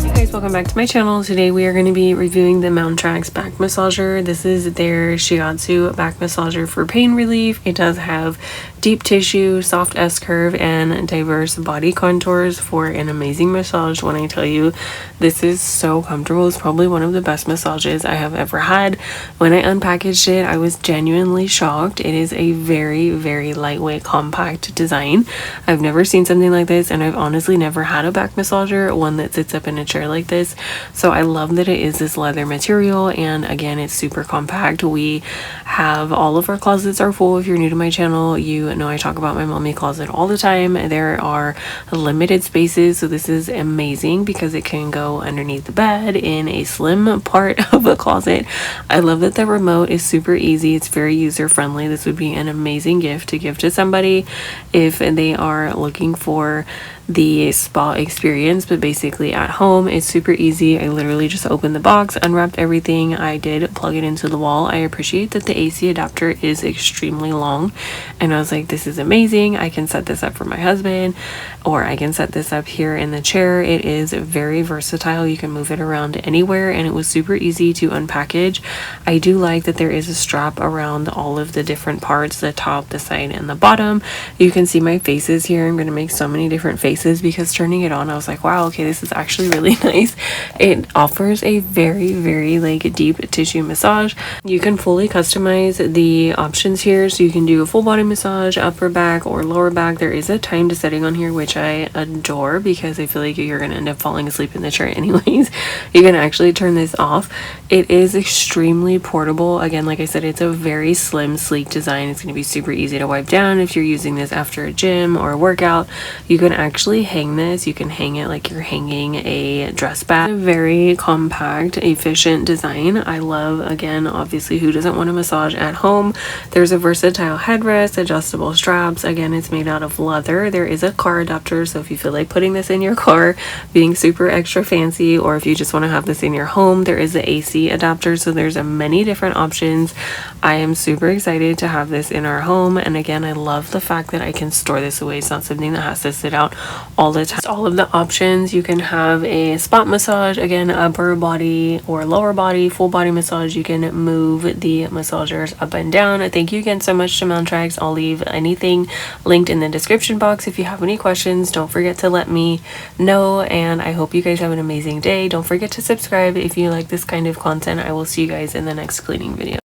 Hey guys, welcome back to my channel. Today we are going to be reviewing the Mountrax back massager. This is their shiatsu back massager for pain relief. It does have deep tissue, soft S-curve, and diverse body contours for an amazing massage. When I tell you, this is so comfortable. It's probably one of the best massages I have ever had. When I unpackaged it, I was genuinely shocked. It is a very, very lightweight, compact design. I've never seen something like this, and I've honestly never had a back massager, one that sits up in a chair like this. So I love that it is this leather material, and again, it's super compact. We have all of our closets are full. If you're new to my channel, you know I talk about my mommy closet all the time. There are limited spaces, so this is amazing because it can go underneath the bed in a slim part of a closet. I love that the remote is super easy. It's very user friendly. This would be an amazing gift to give to somebody if they are looking for the spa experience, but basically at home it's super easy. I literally just opened the box, unwrapped everything. I did plug it into the wall. I appreciate that the AC adapter is extremely long, and I was like, this is amazing. I can set this up for my husband, or I can set this up here in the chair. It is very versatile. You can move it around anywhere, and it was super easy to unpackage. I do like that there is a strap around all of the different parts, the top, the side, and the bottom. You can see my faces here. I'm going to make so many different faces because turning it on, I was like, wow, okay, this is actually really nice. It offers a very, very like deep tissue massage. You can fully customize the options here, so you can do a full body massage, upper back or lower back. There is a timed setting on here, which I adore because I feel like you're gonna end up falling asleep in the chair anyways. You can actually turn this off. It is extremely portable. Again, like I said, it's a very slim, sleek design. It's gonna be super easy to wipe down if you're using this after a gym or a workout. You can actually hang this. You can hang it like you're hanging a dress bag. A very compact, efficient design. I love, again, obviously, who doesn't want a massage at home? There's a versatile headrest, adjustable straps. Again, it's made out of leather. There is a car adapter, so if you feel like putting this in your car, being super extra fancy, or if you just want to have this in your home, there is the AC adapter. So there's many different options. I am super excited to have this in our home, and again, I love the fact that I can store this away. It's not something that has to sit out all the time. All of the options. You can have a spot massage, again, upper body or lower body, full body massage. You can move the massagers up and down. Thank you again so much to Mountrax. I'll leave anything linked in the description box. If you have any questions, don't forget to let me know, and I hope you guys have an amazing day. Don't forget to subscribe if you like this kind of content. I will see you guys in the next cleaning video.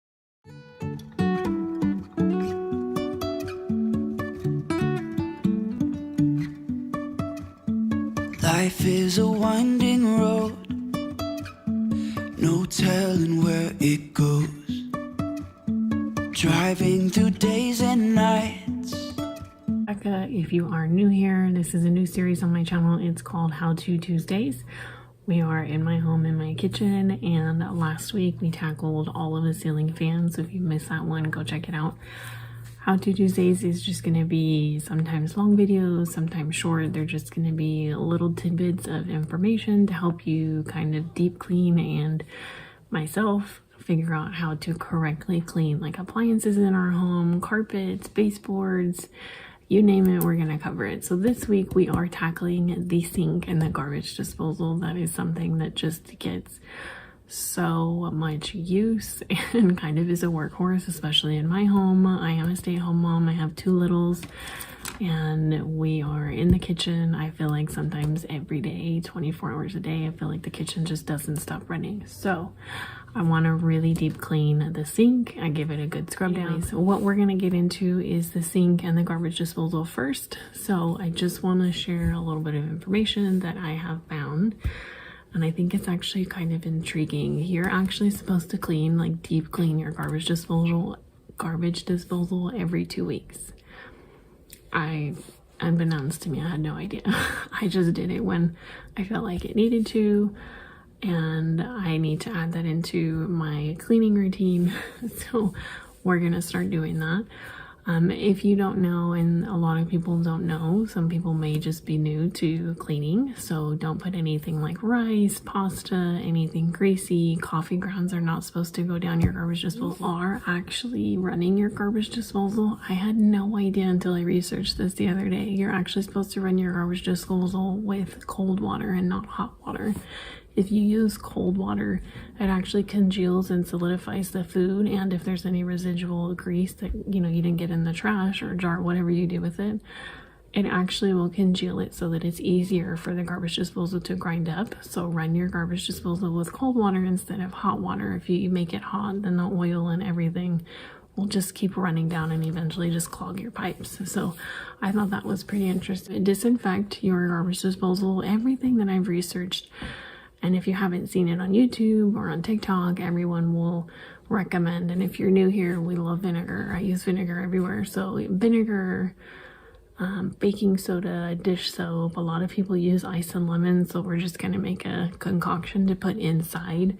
Life is a winding road, no telling where it goes. Driving through days and nights. If you are new here, this is a new series on my channel. It's called How To Tuesdays. We are in my home, in my kitchen, and last week we tackled all of the ceiling fans. So if you missed that one, go check it out. How To Tuesdays is just going to be sometimes long videos, sometimes short. They're just going to be little tidbits of information to help you kind of deep clean and myself figure out how to correctly clean like appliances in our home, carpets, baseboards, you name it, we're going to cover it. So this week we are tackling the sink and the garbage disposal. That is something that just gets so much use and kind of is a workhorse, especially in my home. I am a stay-at-home mom. I have two littles and we are in the kitchen. I feel like sometimes every day, 24 hours a day, I feel like the kitchen just doesn't stop running. So I want to really deep clean the sink. I give it a good scrub down. So what we're going to get into is the sink and the garbage disposal first. So I just want to share a little bit of information that I have found, and I think it's actually kind of intriguing. You're actually supposed to clean, like deep clean your garbage disposal every 2 weeks. Unbeknownst to me, I had no idea. I just did it when I felt like it needed to, and I need to add that into my cleaning routine. So we're gonna start doing that. If you don't know, and a lot of people don't know, some people may just be new to cleaning, so don't put anything like rice, pasta, anything greasy. Coffee grounds are not supposed to go down your garbage disposal. Are actually running your garbage disposal. I had no idea until I researched this the other day. You're actually supposed to run your garbage disposal with cold water and not hot water. if you use cold water, it actually congeals and solidifies the food. And if there's any residual grease that, you know, you didn't get in the trash or jar, whatever you do with it, it actually will congeal it so that it's easier for the garbage disposal to grind up. So run your garbage disposal with cold water instead of hot water. If you make it hot, then the oil and everything will just keep running down and eventually just clog your pipes. So I thought that was pretty interesting. Disinfect your garbage disposal, everything that I've researched. And if you haven't seen it on YouTube or on TikTok, everyone will recommend. And if you're new here, we love vinegar. I use vinegar everywhere. So vinegar, baking soda, dish soap. A lot of people use ice and lemon, so we're just going to make a concoction to put inside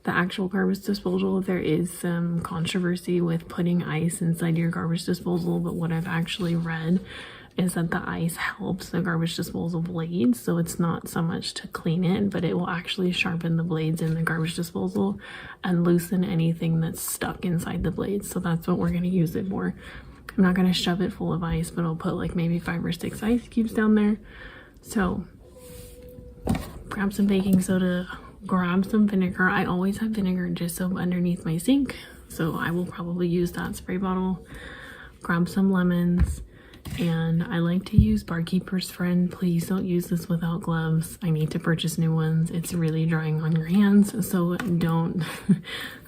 the actual garbage disposal. There is some controversy with putting ice inside your garbage disposal, but what I've actually read is that the ice helps the garbage disposal blades, so it's not so much to clean it, but it will actually sharpen the blades in the garbage disposal and loosen anything that's stuck inside the blades. So that's what we're going to use it for. I'm not going to shove it full of ice, but I'll put like maybe 5 or 6 ice cubes down there. So grab some baking soda, grab some vinegar. I always have vinegar just so underneath my sink, so I will probably use that spray bottle. Grab some lemons, and I like to use Barkeeper's Friend. Please don't use this without gloves. I need to purchase new ones. It's really drying on your hands, so don't.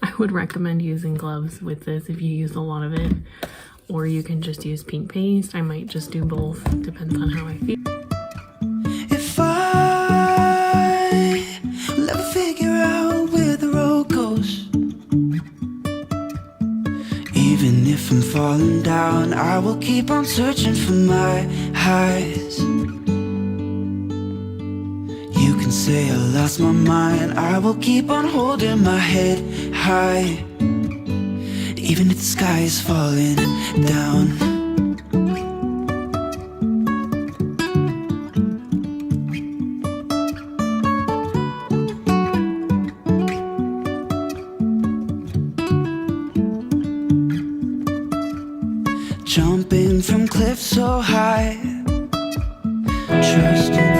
I would recommend using gloves with this if you use a lot of it. Or you can just use pink paste. I might just do both, depends on how I feel. If I will ever figure out where the road goes, even if I'm falling down, I will keep on searching for my highs. You can say I lost my mind, I will keep on holding my head high, even if the sky is falling down. Jumping from cliffs so high, trusting.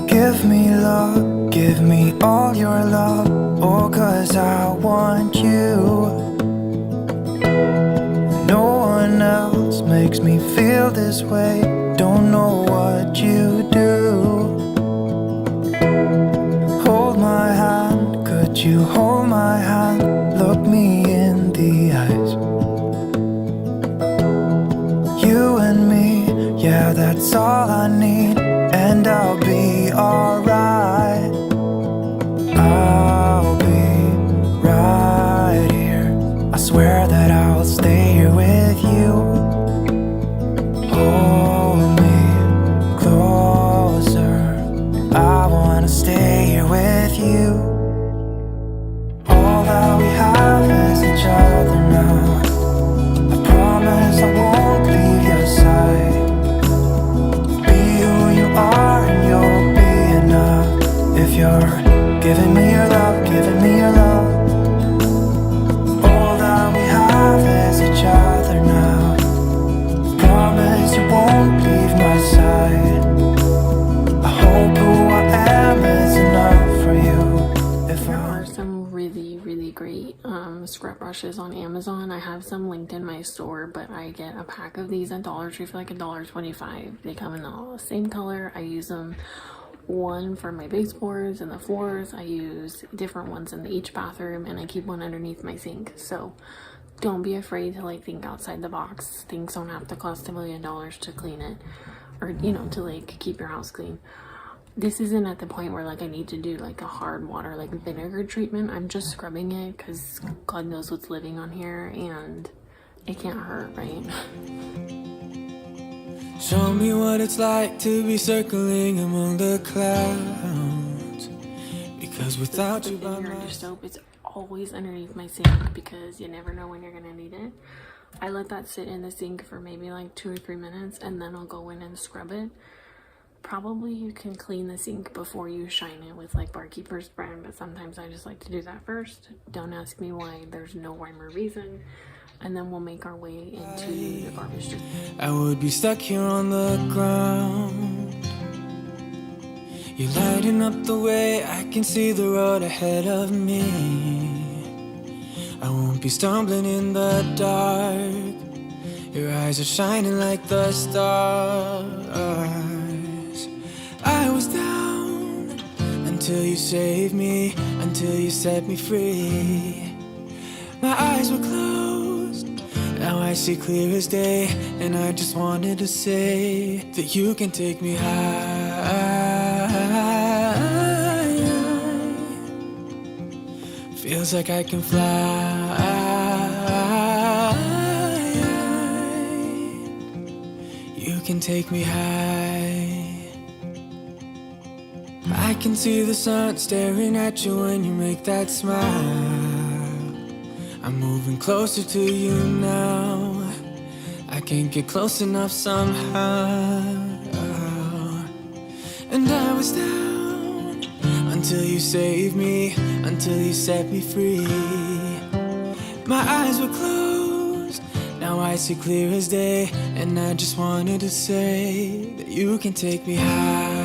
Give me love, give me all your love, oh, 'cause I want you. No one else makes me feel this way, don't know what you do. Hold my hand, could you hold my hand, look me in the eyes. You and me, yeah, that's all I need, and I'll be alright. I'll be right here, I swear that I'll stay here with you. Hold me closer, I wanna stay here with you. All that we have is each other now, I promise I won't leave your side. Be who you are and you'll be enough. If you're giving me your love, giving me your love. All that we have is each other now, promise you won't leave my side. I hope who I am is enough for you. If There are some really great scrub brushes on Amazon. I have some linked in my store, but I get a pack of these at Dollar Tree for like $1.25. They come in all the same color. I use them one for my baseboards and the floors. I use different ones in each bathroom, and I keep one underneath my sink. So don't be afraid to like think outside the box. Things don't have to cost $1 million to clean it, or you know, to like keep your house clean. This isn't at the point where like I need to do like a hard water like vinegar treatment. I'm just scrubbing it because God knows what's living on here and it can't hurt, right? Show me what it's like to be circling among the clouds, because without you by Vinegar my dish soap, it's always underneath my sink because you never know when you're gonna need it. I let that sit in the sink for maybe like 2 or 3 minutes, and then I'll go in and scrub it. Probably you can clean the sink before you shine it with like Barkeeper's Friend, but sometimes I just like to do that first. Don't ask me why, there's no rhyme or reason. and then we'll make our way into the garbage disposal. I would be stuck here on the ground. You're lighting up the way, I can see the road ahead of me. I won't be stumbling in the dark. Your eyes are shining like the stars. I was down until you saved me, until you set me free. My eyes were closed, now I see clear as day. And I just wanted to say that you can take me high. Feels like I can fly. You can take me high. I can see the sun staring at you when you make that smile. I'm moving closer to you now. I can't get close enough somehow. And I was down until you saved me, until you set me free. My eyes were closed, now I see clear as day. And I just wanted to say that you can take me high.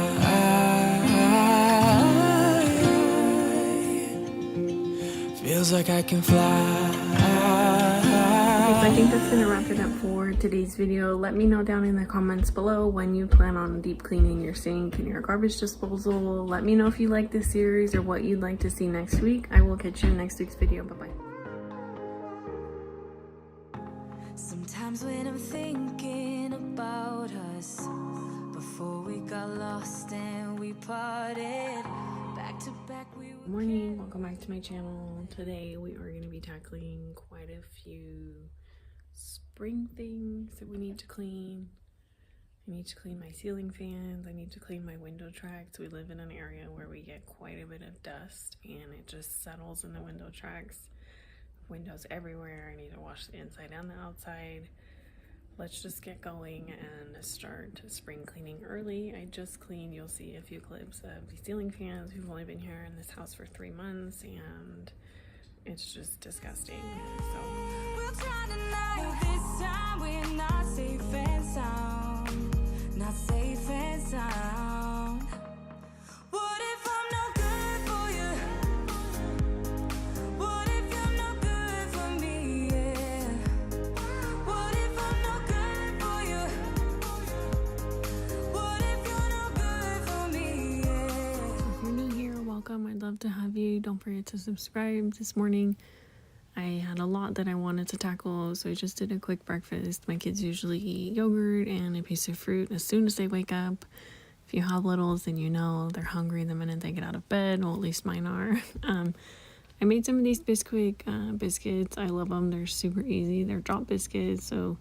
Feels like I can fly. I think that's gonna wrap it up for today's video. Let me know down in the comments below when you plan on deep cleaning your sink and your garbage disposal. Let me know if you like this series or what you'd like to see next week. I will catch you in next week's video. Bye bye. Sometimes when I'm thinking about us, before we got lost and we parted, back to back we were. Good morning, welcome back to my channel. Today we are going to be tackling quite a few spring things that we need to clean. I need to clean my ceiling fans. I need to clean my window tracks. We live in an area where we get quite a bit of dust and it just settles in the window tracks. Windows everywhere. I need to wash the inside and the outside. Let's just get going and start spring cleaning early. I just cleaned, you'll see a few clips of the ceiling fans. We've only been here in this house for 3 months and it's just disgusting. So We'll try tonight. This time we're not safe and sound. Not safe and sound. What if I'm no good for you? What if you're no good for me? Yeah. What if I'm no good for you? What if you're no good for me? Yeah. if you're new here, welcome. I'd love to have you. Don't forget to subscribe. This morning I had a lot that I wanted to tackle, so I just did a quick breakfast. My kids usually eat yogurt and a piece of fruit as soon as they wake up. If you have littles, then you know they're hungry the minute they get out of bed. Well, at least mine are. I made some of these Bisquick biscuits. I love them. They're super easy. They're drop biscuits, so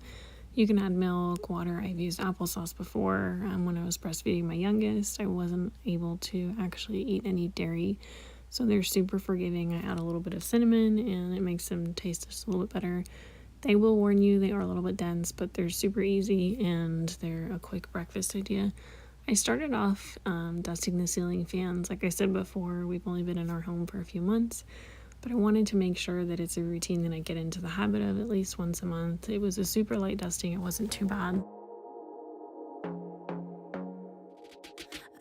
you can add milk, water. I've used applesauce before. When I was breastfeeding my youngest, I wasn't able to actually eat any dairy. So they're super forgiving. I add a little bit of cinnamon and it makes them taste just a little bit better. They will warn you they are a little bit dense, but they're super easy and they're a quick breakfast idea. I started off dusting the ceiling fans. Like I said before, we've only been in our home for a few months, but I wanted to make sure that it's a routine that I get into the habit of at least once a month. It was a super light dusting. It wasn't too bad.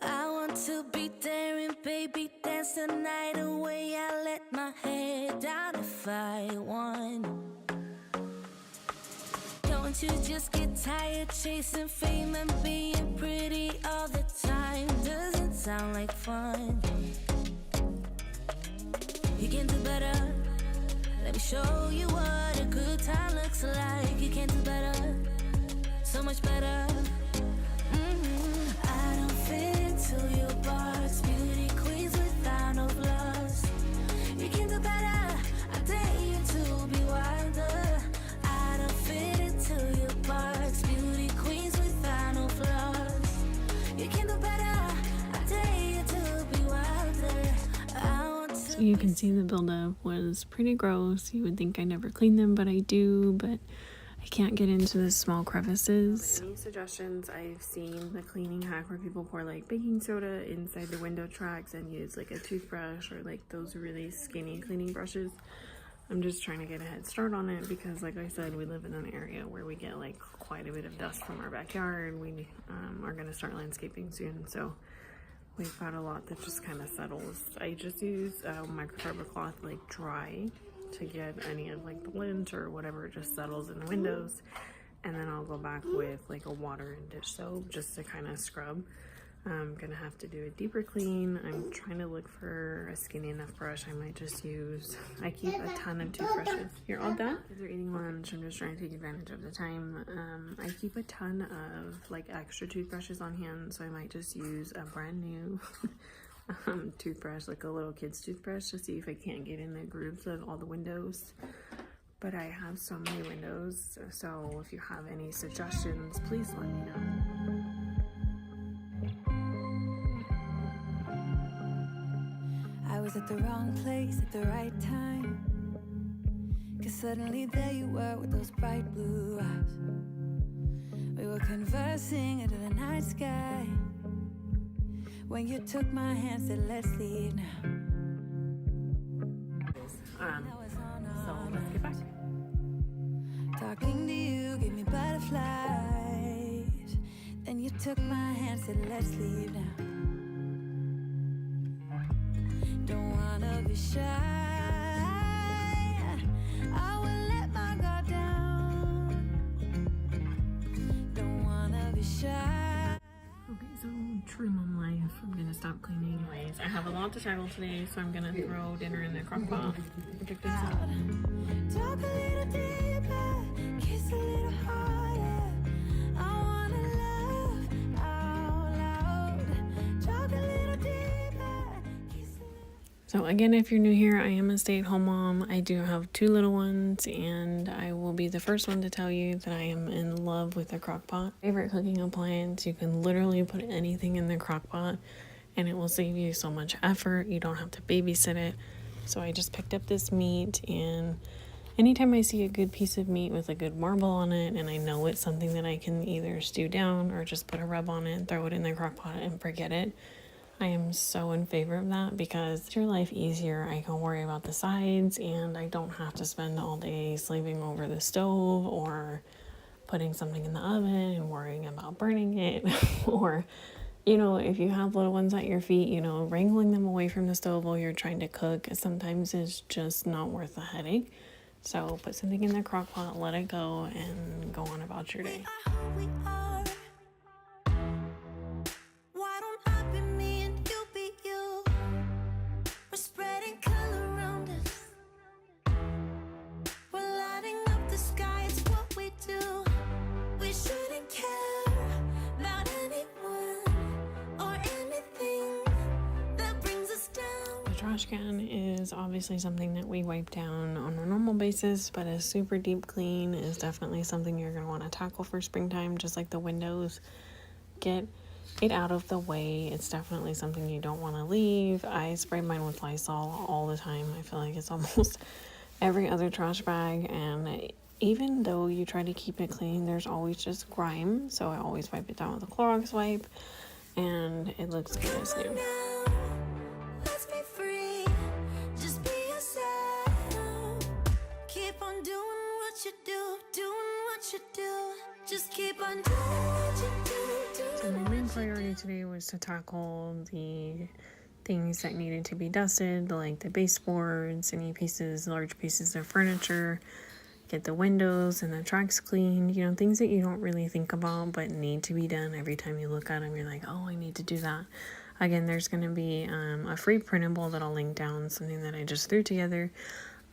I want to be there and baby dance the night away. I let my head down if I won. Don't you just get tired chasing fame and being pretty all the time? Doesn't sound like fun. You can do better. Let me show you what a good time looks like. You can do better, so much better. I don't fit into your box. Beauty queens without no flaws. You can do better. I dare you to be wilder. I don't fit into your box. Beauty queens without no flaws. You can do better. I dare you to be wilder. I want to. So you can see the buildup was pretty gross. You would think I never clean them, but I do. But I can't get into the small crevices. Any suggestions? I've seen the cleaning hack where people pour like baking soda inside the window tracks and use like a toothbrush or like those really skinny cleaning brushes. I'm just trying to get a head start on it because, like I said, we live in an area where we get like quite a bit of dust from our backyard. We are going to start landscaping soon, so we've got a lot that just kind of settles. I just use microfiber cloth like dry to get any of like the lint or whatever just settles in the windows, and then I'll go back with like a water and dish soap just to kind of scrub. I'm gonna have to do a deeper clean. I'm trying to look for a skinny enough brush. I might just use, I keep a ton of toothbrushes. You're all done? Kids are eating lunch. I'm just trying to take advantage of the time. I keep a ton of like extra toothbrushes on hand, so I might just use a brand new toothbrush, like a little kid's toothbrush, to see if I can't get in the grooves of all the windows. But I have so many windows, so if you have any suggestions, please let me know. I was at the wrong place at the right time, 'cause suddenly there you were with those bright blue eyes. We were conversing under the night sky, when you took my hand, said let's leave now. So let's get back. Talking to you gave me butterflies, then you took my hand, said let's leave now. Don't wanna be shy, I will let my guard down. Don't wanna be shy. Okay, so true mom life. I'm gonna stop cleaning anyways. I have a lot to tackle today, so I'm gonna throw dinner in the crock pot. Protect this out. Talk a little deeper, kiss a little harder. I wanna love out loud. Talk a little deeper, kiss a little. So again, if you're new here, I am a stay-at-home mom. I do have 2 little ones, and I will be the first one to tell you that I am in love with the crock pot. Favorite cooking appliance. You can literally put anything in the crock pot and it will save you so much effort. You don't have to babysit it. So I just picked up this meat, and anytime I see a good piece of meat with a good marble on it and I know it's something that I can either stew down or just put a rub on it, throw it in the crock pot and forget it, I am so in favor of that because it's your life easier. I can worry about the sides and I don't have to spend all day slaving over the stove or putting something in the oven and worrying about burning it or, you know, if you have little ones at your feet, you know, wrangling them away from the stove while you're trying to cook sometimes is just not worth the headache. So put something in the crock pot, let it go, and go on about your day. I hope we are. Why don't I be me and you be you? We're spreading color around us. We're lighting up the sky, it's what we do. We shouldn't care about anyone or anything that brings us down. The trash can is obviously something that we wipe down on a normal basis, but a super deep clean is definitely something you're going to want to tackle for springtime, just like the windows. Get it out of the way. It's definitely something you don't want to leave. I spray mine with Lysol all the time. I feel like it's almost every other trash bag, and even though you try to keep it clean, there's always just grime, so I always wipe it down with a Clorox wipe, and it looks good as new. Let's be free, just be yourself. Keep on doing what you do, doing what you do. Just keep on doing what you do, So my main priority today was to tackle the things that needed to be dusted, like the baseboards, any pieces, large pieces of furniture, get the windows and the tracks cleaned, you know, things that you don't really think about but need to be done. Every time you look at them, you're like, oh, I need to do that. Again, there's going to be a free printable that I'll link down, something that I just threw together.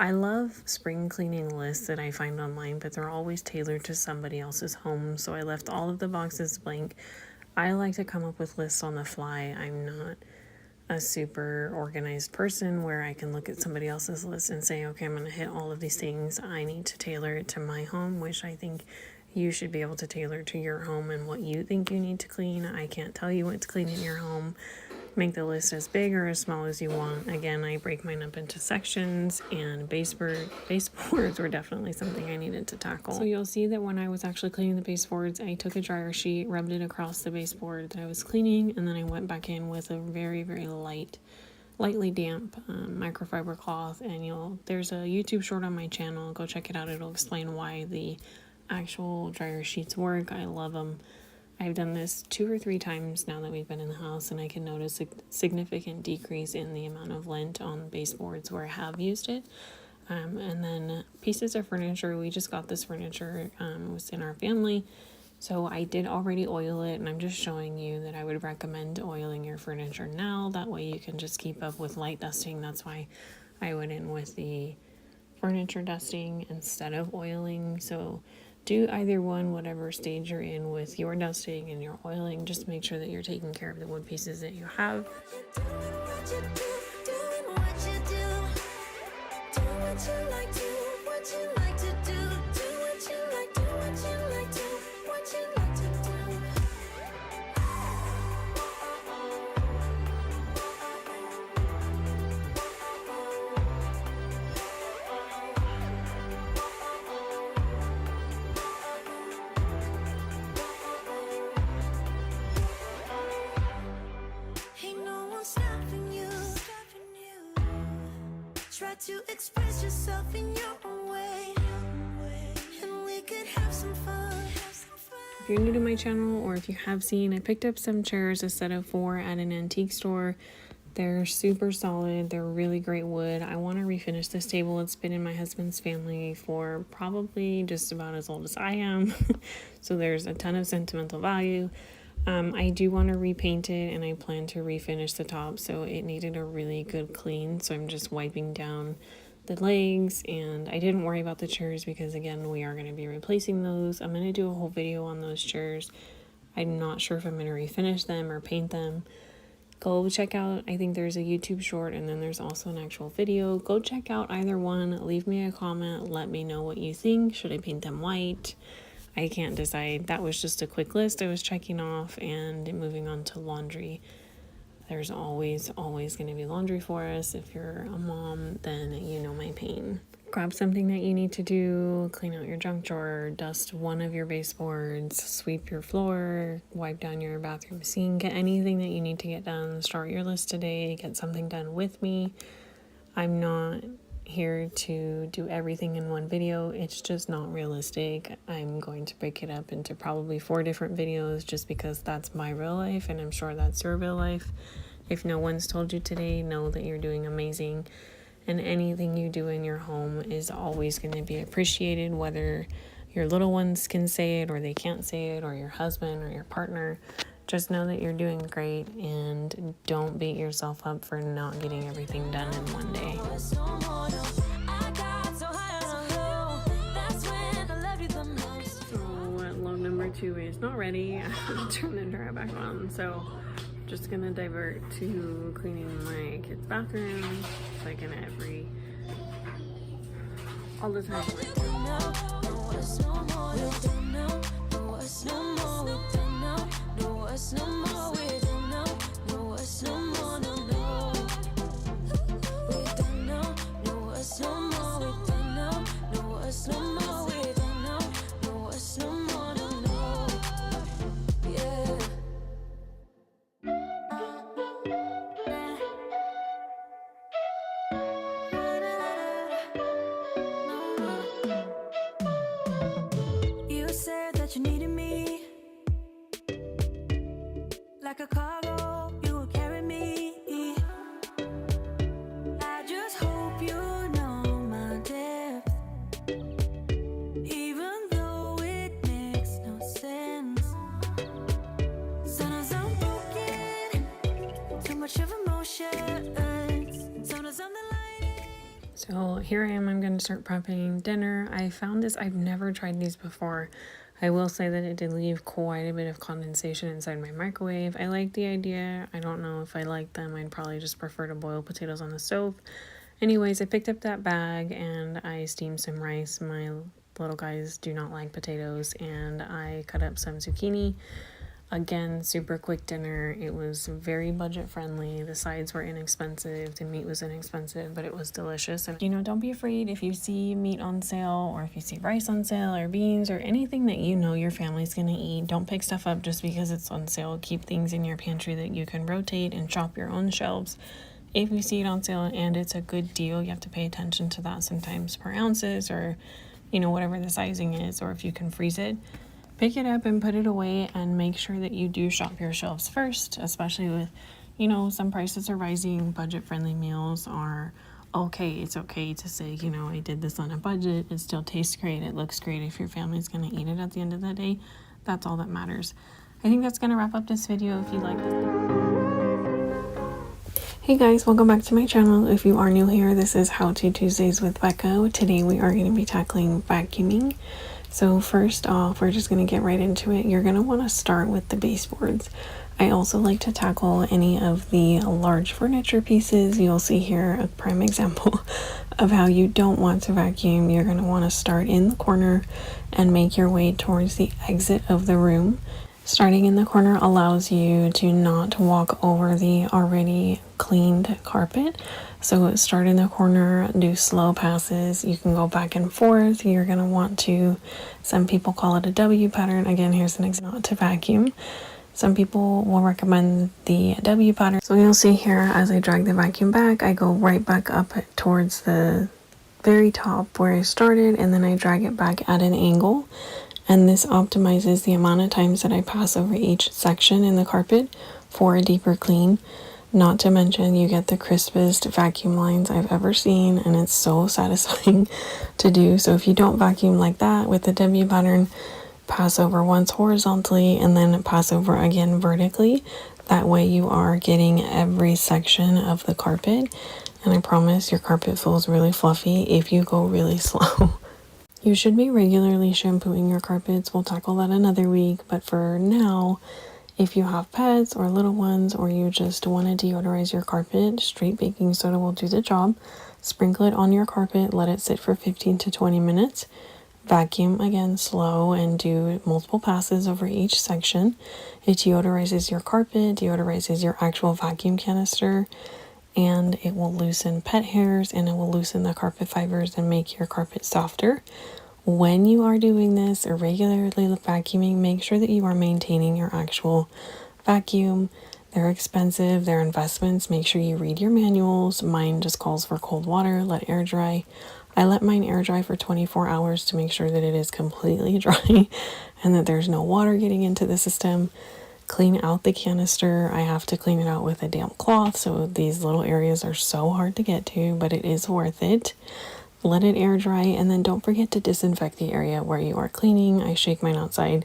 I love spring cleaning lists that I find online, but they're always tailored to somebody else's home, so I left all of the boxes blank. I like to come up with lists on the fly. I'm not a super organized person where I can look at somebody else's list and say, okay, I'm going to hit all of these things. I need to tailor it to my home, which I think you should be able to tailor to your home and what you think you need to clean. I can't tell you what to clean in your home. Make the list as big or as small as you want. Again, I break mine up into sections, and baseboards were definitely something I needed to tackle. So you'll see that when I was actually cleaning the baseboards, I took a dryer sheet, rubbed it across the baseboard that I was cleaning, and then I went back in with a very, very light lightly damp microfiber cloth, and there's a YouTube short on my channel. Go check it out. It'll explain why the actual dryer sheets work. I love them. I've done this 2 or 3 times now that we've been in the house, and I can notice a significant decrease in the amount of lint on baseboards where I have used it. And then pieces of furniture. We just got this furniture. It was in our family. So I did already oil it, and I'm just showing you that I would recommend oiling your furniture now. That way you can just keep up with light dusting. That's why I went in with the furniture dusting instead of oiling. So do either one, whatever stage you're in with your dusting and your oiling. Just make sure that you're taking care of the wood pieces that you have. To express yourself in your own way, and we could have some fun. If you're new to my channel, or if you have seen, I picked up some chairs, a set of 4 at an antique store. They're super solid. They're really great wood. I want to refinish this table. It's been in my husband's family for probably just about as old as I am. So there's a ton of sentimental value. I do want to repaint it, and I plan to refinish the top, so it needed a really good clean. So I'm just wiping down the legs, and I didn't worry about the chairs because, again, we are going to be replacing those. I'm going to do a whole video on those chairs. I'm not sure if I'm going to refinish them or paint them. Go check out, I think there's a YouTube short, and then there's also an actual video. Go check out either one. Leave me a comment. Let me know what you think. Should I paint them white? I can't decide. That was just a quick list I was checking off, and moving on to laundry. There's always going to be laundry for us. If you're a mom, then you know my pain. Grab something that you need to do. Clean out your junk drawer, dust one of your baseboards, sweep your floor, wipe down your bathroom sink. Get anything that you need to get done. Start your list today. Get something done with me. I'm not here to do everything in one video. It's just not realistic. I'm going to break it up into probably 4 different videos just because that's my real life, and I'm sure that's your real life. If no one's told you today, know that you're doing amazing, and anything you do in your home is always going to be appreciated, whether your little ones can say it or they can't say it, or your husband or your partner. Just know that you're doing great, and don't beat yourself up for not getting everything done in one day. Load number 2 is not ready. I have to turn the dryer back on, so just gonna divert to cleaning my kids' bathroom, like in all the time. You said that you needed me like a cargo, you would carry me. I just hope you know my depth, even though it makes no sense. Sometimes I'm broken, too much of emotion. Sometimes I'm the lighting. So here I am. I'm going to start prepping dinner. I found this. I've never tried these before. I will say that it did leave quite a bit of condensation inside my microwave. I like the idea. I don't know if I like them. I'd probably just prefer to boil potatoes on the stove. Anyways, I picked up that bag and I steamed some rice. My little guys do not like potatoes, and I cut up some zucchini. Again, super quick dinner. It was very budget friendly. The sides were inexpensive. The meat was inexpensive, but it was delicious. And don't be afraid if you see meat on sale, or if you see rice on sale, or beans, or anything that you know your family's gonna eat. Don't pick stuff up just because it's on sale. Keep things in your pantry that you can rotate and shop your own shelves if you see it on sale and it's a good deal, you have to pay attention to that sometimes per ounces, or you know, whatever the sizing is, or if you can freeze it. Pick it up and put it away, and make sure that you do shop your shelves first, especially with, you know, some prices are rising. Budget friendly meals are okay. It's okay to say, you know, I did this on a budget. It still tastes great. It looks great. If your family's going to eat it at the end of the day, that's all that matters. I think that's going to wrap up this video. If you like this. Hey guys, welcome back to my channel. If you are new here, this is How To Tuesdays with Becca. Today we are going to be tackling vacuuming. So first off, we're just going to get right into it. You're going to want to start with the baseboards. I also like to tackle any of the large furniture pieces. You'll see here a prime example of how you don't want to vacuum. You're going to want to start in the corner and make your way towards the exit of the room. Starting in the corner allows you to not walk over the already cleaned carpet. So start in the corner, do slow passes. You can go back and forth. You're going to want to, some people call it a W pattern. Again, here's an example, not to vacuum. Some people will recommend the W pattern. So you'll see here as I drag the vacuum back, I go right back up towards the very top where I started, and then I drag it back at an angle. And this optimizes the amount of times that I pass over each section in the carpet for a deeper clean. Not to mention, you get the crispest vacuum lines I've ever seen, and it's so satisfying to do. So if you don't vacuum like that with the W pattern, pass over once horizontally and then pass over again vertically. That way you are getting every section of the carpet, and I promise your carpet feels really fluffy if you go really slow. You should be regularly shampooing your carpets. We'll tackle that another week, but for now, if you have pets or little ones, or you just want to deodorize your carpet, straight baking soda will do the job. Sprinkle it on your carpet, let it sit for 15 to 20 minutes. Vacuum again slow and do multiple passes over each section. It deodorizes your carpet, deodorizes your actual vacuum canister, and it will loosen pet hairs, and it will loosen the carpet fibers and make your carpet softer. When you are doing this or regularly vacuuming, make sure that you are maintaining your actual vacuum. They're expensive, they're investments. Make sure you read your manuals. Mine just calls for cold water, let air dry. I let mine air dry for 24 hours to make sure that it is completely dry and that there's no water getting into the system. Clean out the canister. I have to clean it out with a damp cloth, so these little areas are so hard to get to, but it is worth it. Let it air dry, and then don't forget to disinfect the area where you are cleaning. I shake mine outside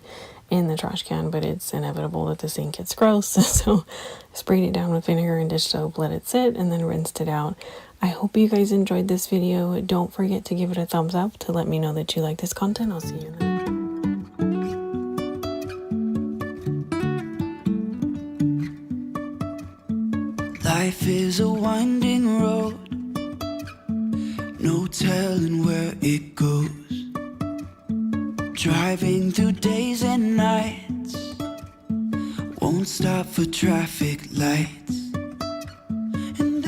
in the trash can, but it's inevitable that the sink gets gross, so sprayed it down with vinegar and dish soap, let it sit, and then rinsed it out. I hope you guys enjoyed this video. Don't forget to give it a thumbs up to let me know that you like this content. I'll see you in the next. Life is a winding road, no telling where it goes. Driving through days and nights, won't stop for traffic lights. And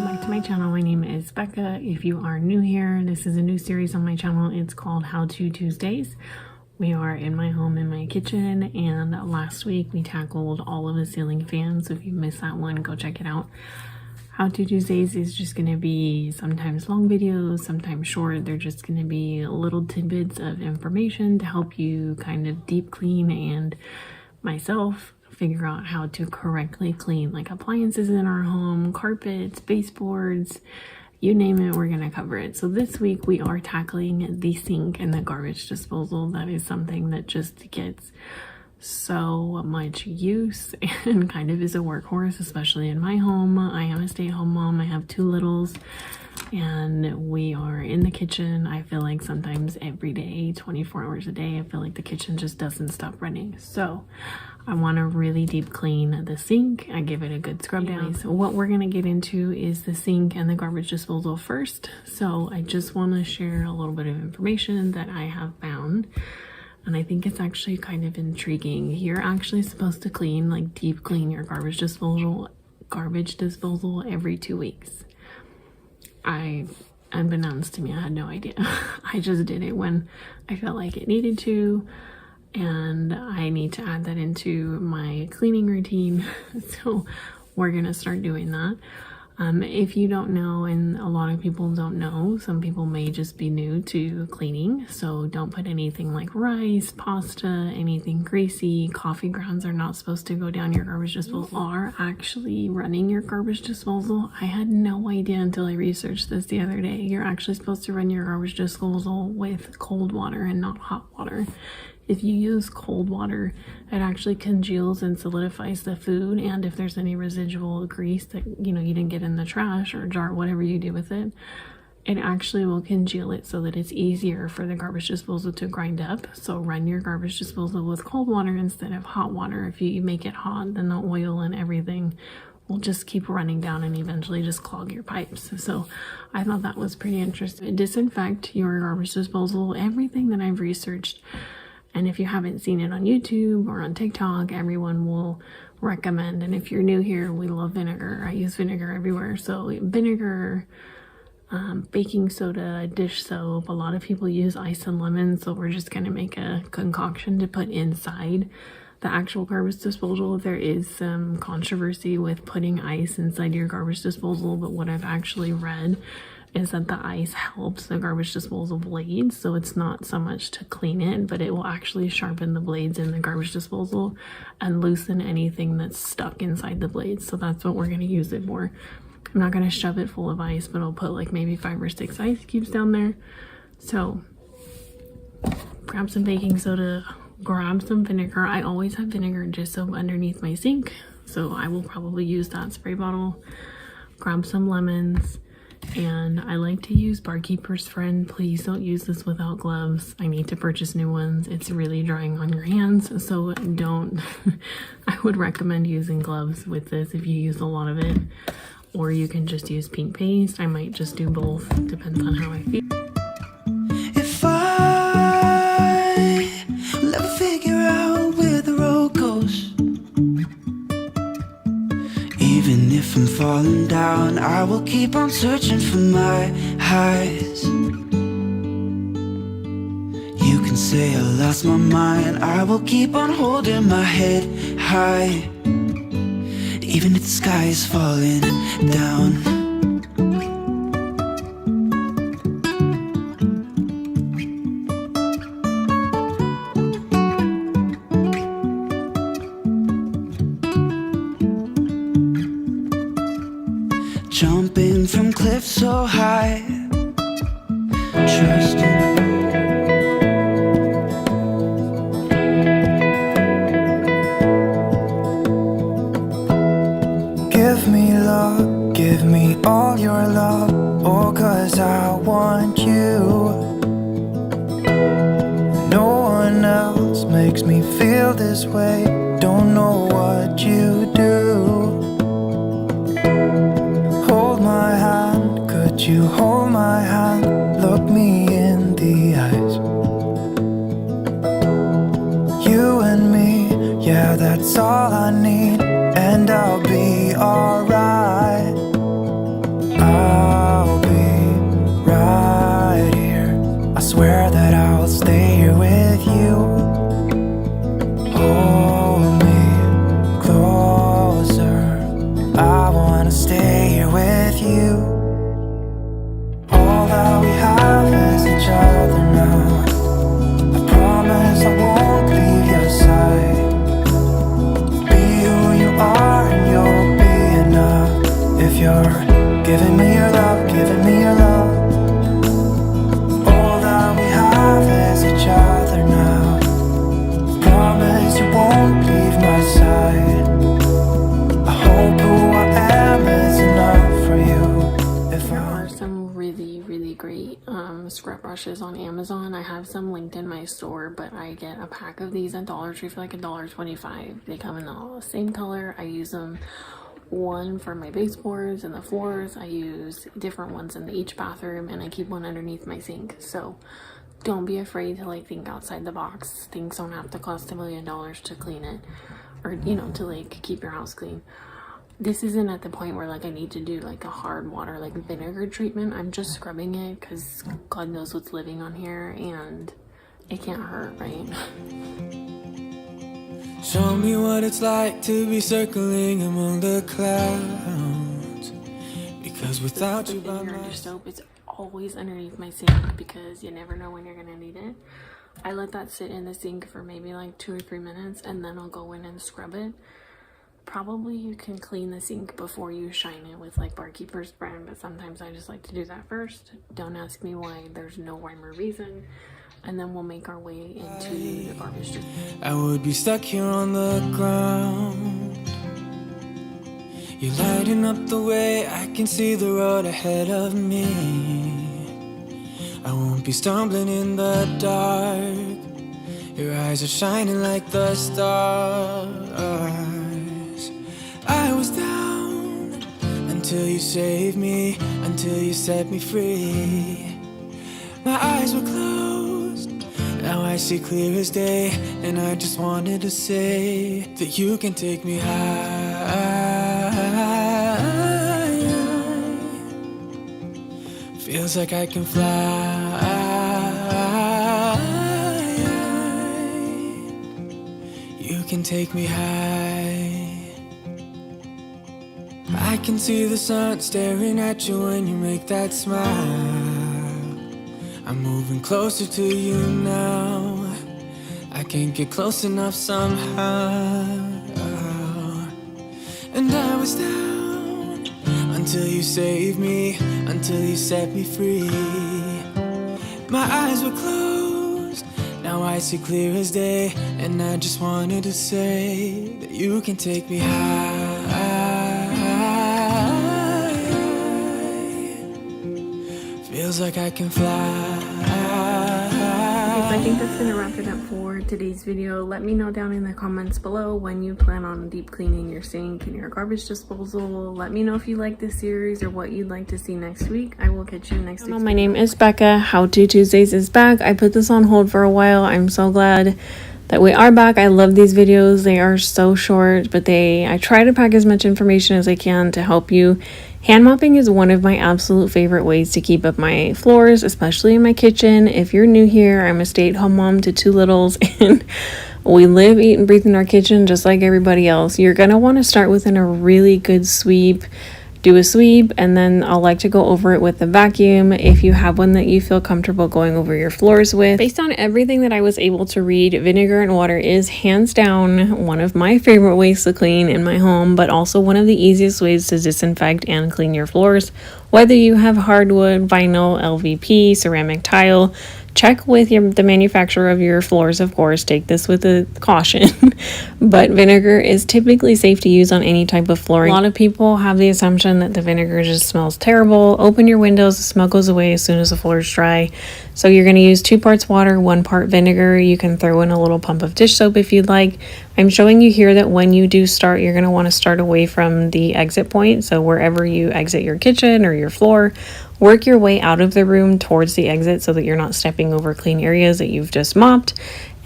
Welcome back to my channel. My name is Becca. If you are new here, this is a new series on my channel. It's called How To Tuesdays. We are in my home, in my kitchen, and last week we tackled all of the ceiling fans. So if you missed that one, go check it out. How To Tuesdays is just going to be sometimes long videos, sometimes short. They're just going to be little tidbits of information to help you kind of deep clean and myself figure out how to correctly clean like appliances in our home, carpets, baseboards, you name it, we're going to cover it. So this week we are tackling the sink and the garbage disposal. That is something that just gets so much use and kind of is a workhorse, especially in my home. I am a stay-at-home mom. I have two littles and we are in the kitchen. I feel like sometimes every day, 24 hours a day, I feel like the kitchen just doesn't stop running. So I want to really deep clean the sink. I give it a good scrub down. So what we're going to get into is the sink and the garbage disposal first. So I just want to share a little bit of information that I have found, and I think it's actually kind of intriguing. You're actually supposed to clean, like deep clean your garbage disposal every 2 weeks. Unbeknownst to me, I had no idea. I just did it when I felt like it needed to, and I need to add that into my cleaning routine. So we're gonna start doing that. If you don't know, and a lot of people don't know, some people may just be new to cleaning, so don't put anything like rice, pasta, anything greasy. Coffee grounds are not supposed to go down your garbage disposal. You are actually running your garbage disposal. I had no idea until I researched this the other day. You're actually supposed to run your garbage disposal with cold water and not hot water. If you use cold water, it actually congeals and solidifies the food, and if there's any residual grease that you didn't get in the trash or jar, whatever you do with it, it actually will congeal it so that it's easier for the garbage disposal to grind up. So run your garbage disposal with cold water instead of hot water. If you make it hot, then the oil and everything will just keep running down and eventually just clog your pipes. So I thought that was pretty interesting. Disinfect your garbage disposal, everything that I've researched. And if you haven't seen it on YouTube or on TikTok, everyone will recommend. And if you're new here, we love vinegar. I use vinegar everywhere. So vinegar, baking soda, dish soap. A lot of people use ice and lemon. So we're just going to make a concoction to put inside the actual garbage disposal. There is some controversy with putting ice inside your garbage disposal, but what I've actually read is that the ice helps the garbage disposal blades, so it's not so much to clean it, but it will actually sharpen the blades in the garbage disposal and loosen anything that's stuck inside the blades. So that's what we're going to use it for. I'm not going to shove it full of ice, but I'll put like maybe 5 or 6 ice cubes down there. So grab some baking soda, grab some vinegar. I always have vinegar just so underneath my sink, so I will probably use that spray bottle. Grab some lemons. And I like to use Barkeeper's Friend. Please don't use this without gloves. I need to purchase new ones. It's really drying on your hands, so don't. I would recommend using gloves with this if you use a lot of it, or you can just use pink paste. I might just do both, depends on how I feel. If I will ever figure out where the road goes, even if I'm falling down, I will keep on searching for my highs. You can say I lost my mind, I will keep on holding my head high, even if the sky is falling down. Jumping from cliffs so high, trusting. Give me love, give me all your love, oh, 'cause I want you. No one else makes me feel this way, don't know what you do. Hold my hand, could you hold my hand, look me in the eyes. You and me, yeah, that's all I need, and I'll be alright. I'll be right here, I swear that I'll stay here with you. Hold me closer, I wanna stay here with you. All that we have is each other now. I promise I won't leave your side. Be who you are and you'll be enough. If you're giving me your love, giving me your love. All that we have is each other now. Promise you won't leave my side. I hope who I am is enough for you. If There I are some really great scrub brushes on Amazon. I have some linked in my store, but I get a pack of these at Dollar Tree for like $1.25. They come in the same color. I use them one for my baseboards and the floors. I use different ones in each bathroom, and I keep one underneath my sink. So don't be afraid to like think outside the box. Things don't have to cost $1 million to clean it, or to like keep your house clean. This isn't at the point where like I need to do like a hard water like vinegar treatment. I'm just scrubbing it because God knows what's living on here, and it can't hurt, right? Show me what it's like to be circling among the clouds. 'cause without the you by vinegar my dish soap, it's always underneath my sink because you never know when you're gonna need it. I let that sit in the sink for maybe like 2 or 3 minutes, and then I'll go in and scrub it. Probably you can clean the sink before you shine it with like Barkeeper's brand, but sometimes I just like to do that first. Don't ask me why, there's no rhyme or reason. And then we'll make our way into the garbage disposal. I would be stuck here on the ground. You're lighting up the way, I can see the road ahead of me. I won't be stumbling in the dark. Your eyes are shining like the stars. I was down until you saved me, until you set me free. My eyes were closed, now I see clear as day. And I just wanted to say that you can take me high. Feels like I can fly. You can take me high. I can see the sun staring at you when you make that smile. I'm moving closer to you now. I can't get close enough somehow. And I was down until you saved me, until you set me free. My eyes were closed, now I see clear as day. And I just wanted to say that you can take me high. Feels like I can fly. I think that's gonna wrap it up for today's video. Let me know down in the comments below when you plan on deep cleaning your sink and your garbage disposal. Let me know if you like this series or what you'd like to see next week. I will catch you next week. My name is Becca. How To Tuesdays is back. I put this on hold for a while. I'm so glad that we are back. I love these videos. They are so short, but I try to pack as much information as I can to help you. Hand mopping is one of my absolute favorite ways to keep up my floors, especially in my kitchen. If you're new here, I'm a stay-at-home mom to 2 littles, and we live, eat, and breathe in our kitchen just like everybody else. You're gonna want to start with a really good sweep. Do a sweep, and then I'll like to go over it with a vacuum if you have one that you feel comfortable going over your floors with. Based on everything that I was able to read, vinegar and water is hands down one of my favorite ways to clean in my home, but also one of the easiest ways to disinfect and clean your floors. Whether you have hardwood, vinyl, LVP, ceramic tile, check with the manufacturer of your floors, of course. Take this with a caution. But vinegar is typically safe to use on any type of flooring. A lot of people have the assumption that the vinegar just smells terrible. Open your windows, the smell goes away as soon as the floor is dry. So you're going to use 2 parts water, 1 part vinegar. You can throw in a little pump of dish soap if you'd like. I'm showing you here that when you do start, you're going to want to start away from the exit point. So wherever you exit your kitchen or your floor, work your way out of the room towards the exit so that you're not stepping over clean areas that you've just mopped.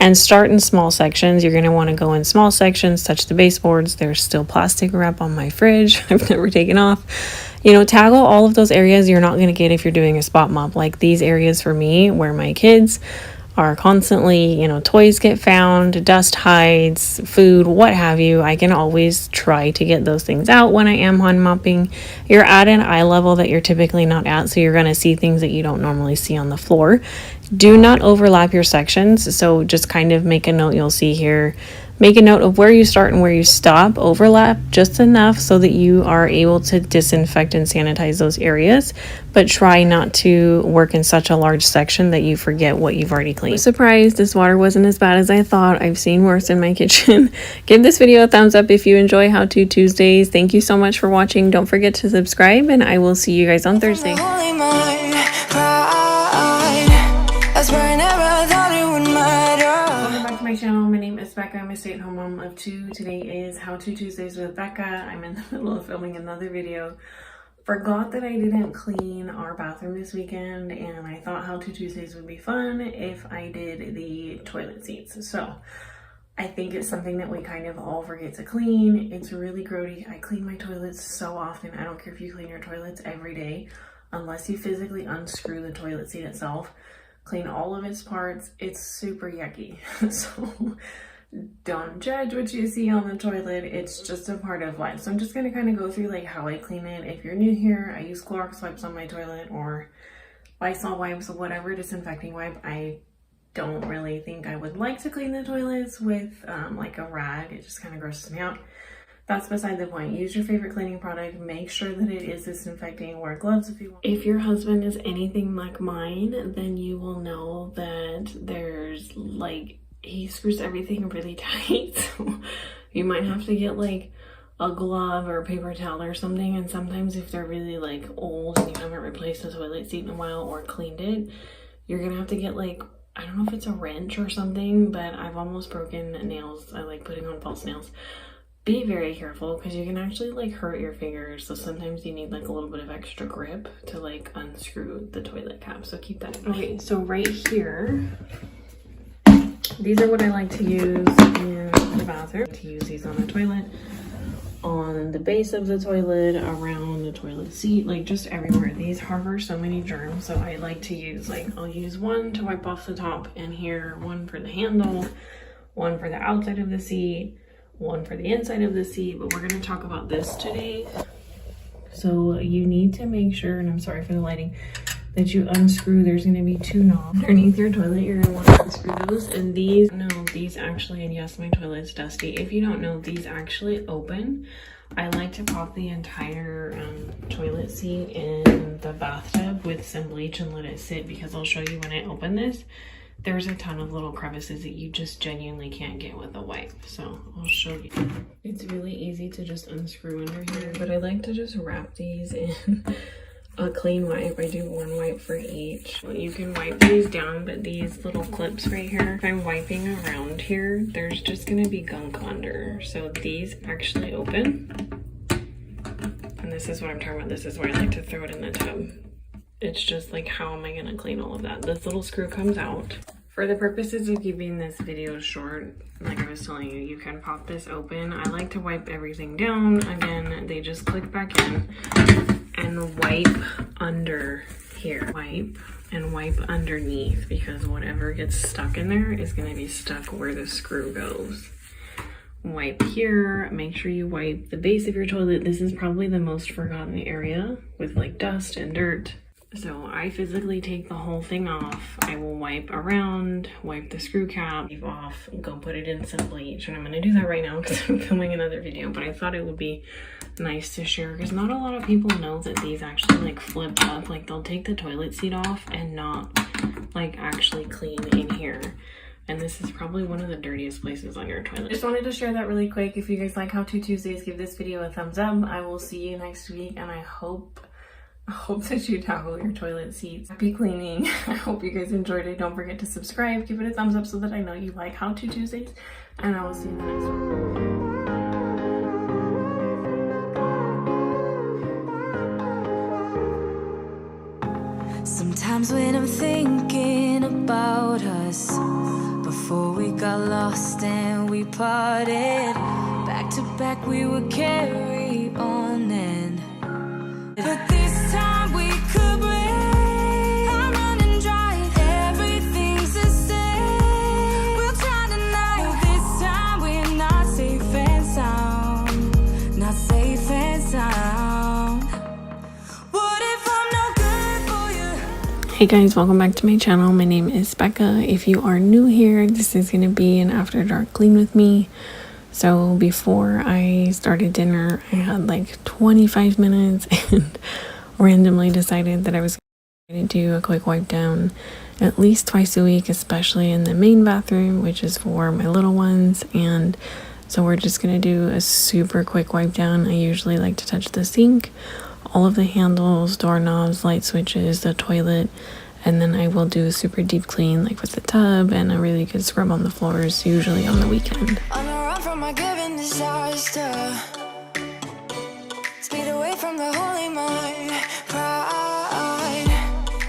And start in small sections. You're going to want to go in small sections, touch the baseboards. There's still plastic wrap on my fridge I've never taken off. Tackle all of those areas you're not going to get if you're doing a spot mop. Like these areas for me where my kids are constantly, toys get found, dust hides, food, what have you. I can always try to get those things out when I am hand mopping. You're at an eye level that you're typically not at, so you're going to see things that you don't normally see on the floor. Do not overlap your sections, so just kind of make a note. You'll see here, make a note of where you start and where you stop. Overlap just enough so that you are able to disinfect and sanitize those areas, but try not to work in such a large section that you forget what you've already cleaned. Surprised, this water wasn't as bad as I thought. I've seen worse in my kitchen. Give this video a thumbs up if you enjoy How To Tuesdays. Thank you so much for watching. Don't forget to subscribe, and I will see you guys on Thursday. Welcome back to my channel. My name is Becca. I'm a stay-at-home mom of 2. Today is How To Tuesdays with Becca. I'm in the middle of filming another video. Forgot that I didn't clean our bathroom this weekend, and I thought How To Tuesdays would be fun if I did the toilet seats. So I think it's something that we kind of all forget to clean. It's really grody. I clean my toilets so often. I don't care if you clean your toilets every day, unless you physically unscrew the toilet seat itself. Clean all of its parts. It's super yucky. So don't judge what you see on the toilet. It's just a part of life. So I'm just going to kind of go through like how I clean it. If you're new here, I use Clorox wipes on my toilet or Lysol wipes, whatever disinfecting wipe. I don't really think I would like to clean the toilets with like a rag. It just kind of grosses me out. That's beside the point. Use your favorite cleaning product. Make sure that it is disinfecting. Wear gloves if you want. If your husband is anything like mine, then you will know that there's like, he screws everything really tight. So you might have to get like a glove or a paper towel or something. And sometimes if they're really like old and you haven't replaced the toilet seat in a while or cleaned it, you're gonna have to get like, I don't know if it's a wrench or something, but I've almost broken nails. I like putting on false nails. Be very careful because you can actually like hurt your fingers. So sometimes you need like a little bit of extra grip to like unscrew the toilet cap. So keep that in mind. Okay, so right here, these are what I like to use in the bathroom. To use these on the toilet, on the base of the toilet, around the toilet seat, like just everywhere. These harbor so many germs. So I like to use like, I'll use one to wipe off the top and here, one for the handle, one for the outside of the seat, one for the inside of the seat, but we're going to talk about this today. So you need to make sure, and I'm sorry for the lighting, that you unscrew. There's going to be 2 knobs underneath your toilet. You're going to want to unscrew those. And these actually, and yes, my toilet's dusty. If you don't know, these actually open. I like to pop the entire toilet seat in the bathtub with some bleach and let it sit, because I'll show you when I open this, there's a ton of little crevices that you just genuinely can't get with a wipe. So I'll show you. It's really easy to just unscrew under here, but I like to just wrap these in a clean wipe. I do 1 wipe for each. You can wipe these down, but these little clips right here, if I'm wiping around here, there's just gonna be gunk under. So these actually open. And this is what I'm talking about. This is where I like to throw it in the tub. It's just like, how am I gonna clean all of that? This little screw comes out. For the purposes of keeping this video short, like I was telling you, you can pop this open. I like to wipe everything down. Again, they just click back in and wipe under here. Wipe and wipe underneath, because whatever gets stuck in there is gonna be stuck where the screw goes. Wipe here. Make sure you wipe the base of your toilet. This is probably the most forgotten area with like dust and dirt. So I physically take the whole thing off. I will wipe around, wipe the screw cap, leave off, go put it in some bleach. And I'm gonna do that right now because I'm filming another video, but I thought it would be nice to share because not a lot of people know that these actually like flip up. Like they'll take the toilet seat off and not like actually clean in here. And this is probably one of the dirtiest places on your toilet. Just wanted to share that really quick. If you guys like How To Tuesdays, give this video a thumbs up. I will see you next week, and I hope that you tackle your toilet seats. Happy cleaning. I hope you guys enjoyed it. Don't forget to subscribe, give it a thumbs up so that I know you like How To Tuesdays, and I will see you in the next one. Sometimes when I'm thinking about us, before we got lost and we parted, back to back we would carry on and but this time we could break. I'm running dry, everything's the same. We'll try tonight, this time we're not safe and sound. Not safe and sound. What if I'm no good for you? Hey guys, welcome back to my channel. My name is Becca. If you are new here, this is going to be an after dark clean with me. So before I started dinner, I had like 25 minutes and randomly decided that I was going to do a quick wipe down at least twice a week, especially in the main bathroom, which is for my little ones. And so we're just going to do a super quick wipe down. I usually like to touch the sink, all of the handles, doorknobs, light switches, the toilet, and then I will do a super deep clean like with the tub and a really good scrub on the floors, usually on the weekend. On the run from my given disaster, speed away from the holy mind, pride.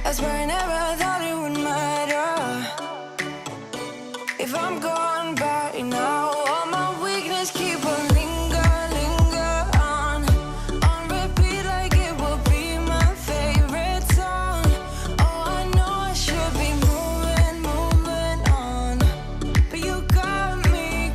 That's where I never thought it would matter. If I'm gone by now, all my weakness keep on linger on repeat like it will be my favorite song. Oh, I know I should be moving on, but you got me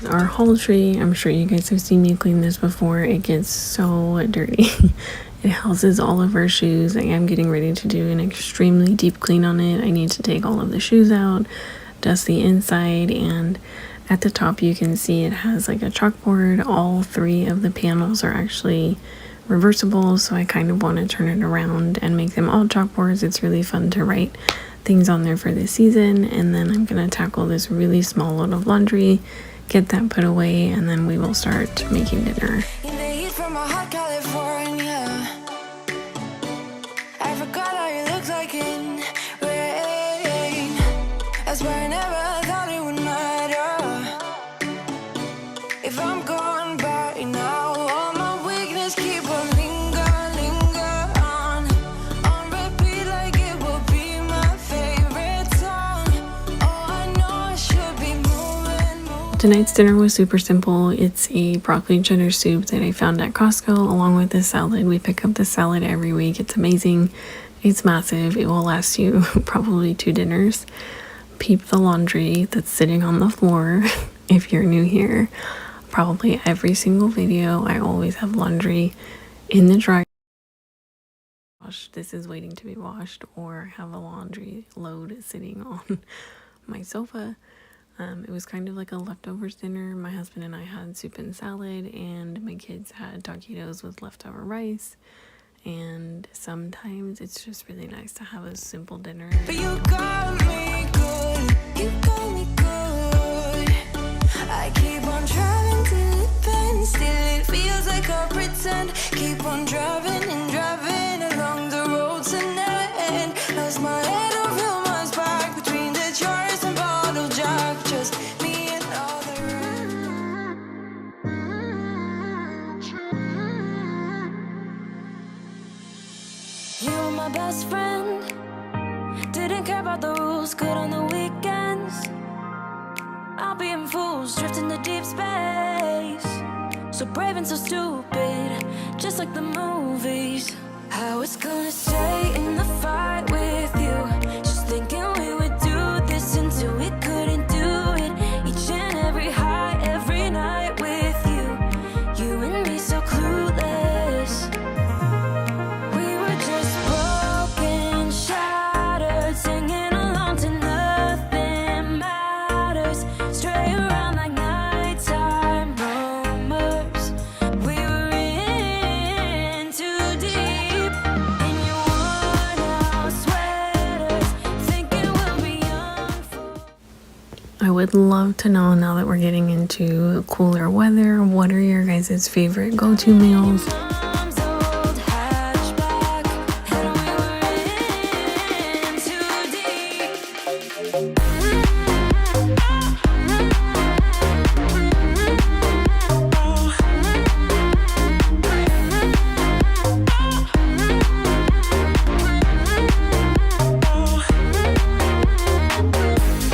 Our hall tree, I'm sure you guys have seen me clean this before. It gets so dirty. It houses all of our shoes. I am getting ready to do an extremely deep clean on it. I need to take all of the shoes out, dust the inside, and at the top you can see it has like a chalkboard. All 3 of the panels are actually reversible, so I kind of want to turn it around and make them all chalkboards. It's really fun to write things on there for this season. And then I'm going to tackle this really small load of laundry, get that put away, and then we will start making dinner. In the heat from a hot California, I forgot how you looked like in rain. That's why I never thought it would matter if I'm gone by now. All my weakness keep on linger on repeat like it will be my favorite song. Oh, I know I should be moving. Tonight's dinner was super simple. It's a broccoli cheddar soup that I found at Costco along with this salad. We pick up the salad every week. It's amazing. It's massive. It will last you probably 2 dinners. Peep the laundry that's sitting on the floor. If you're new here, probably every single video I always have laundry in the dryer. This is waiting to be washed, or have a laundry load sitting on my sofa. It was kind of like a leftovers dinner. My husband and I had soup and salad, and my kids had taquitos with leftover rice. And sometimes it's just really nice to have a simple dinner. But you got me good, you got me good. I keep on driving till it bends, still it feels like I pretend. Keep on driving and driving along the road to never end. Lost my head over my back between the jars and bottle jack. Just me and all the rest. You were my best friend. Didn't care about the rules, good on the weekends. I'll be in fools, drifting to deep space. So brave and so stupid, just like the movies. I was gonna stay in the fight with you, just thinking we would do this until we couldn't do it. Each and every high, every night with you. You and me so clueless. We were just broken, shattered, singing along to nothing matters. Stray around like nighttime rumors. We were in too deep in your worn-out sweaters, thinking we'll be young for. I would love to know, now that we're getting into cooler weather, what are your guys' favorite go-to meals? Mom's old hatchback, and we were in too deep.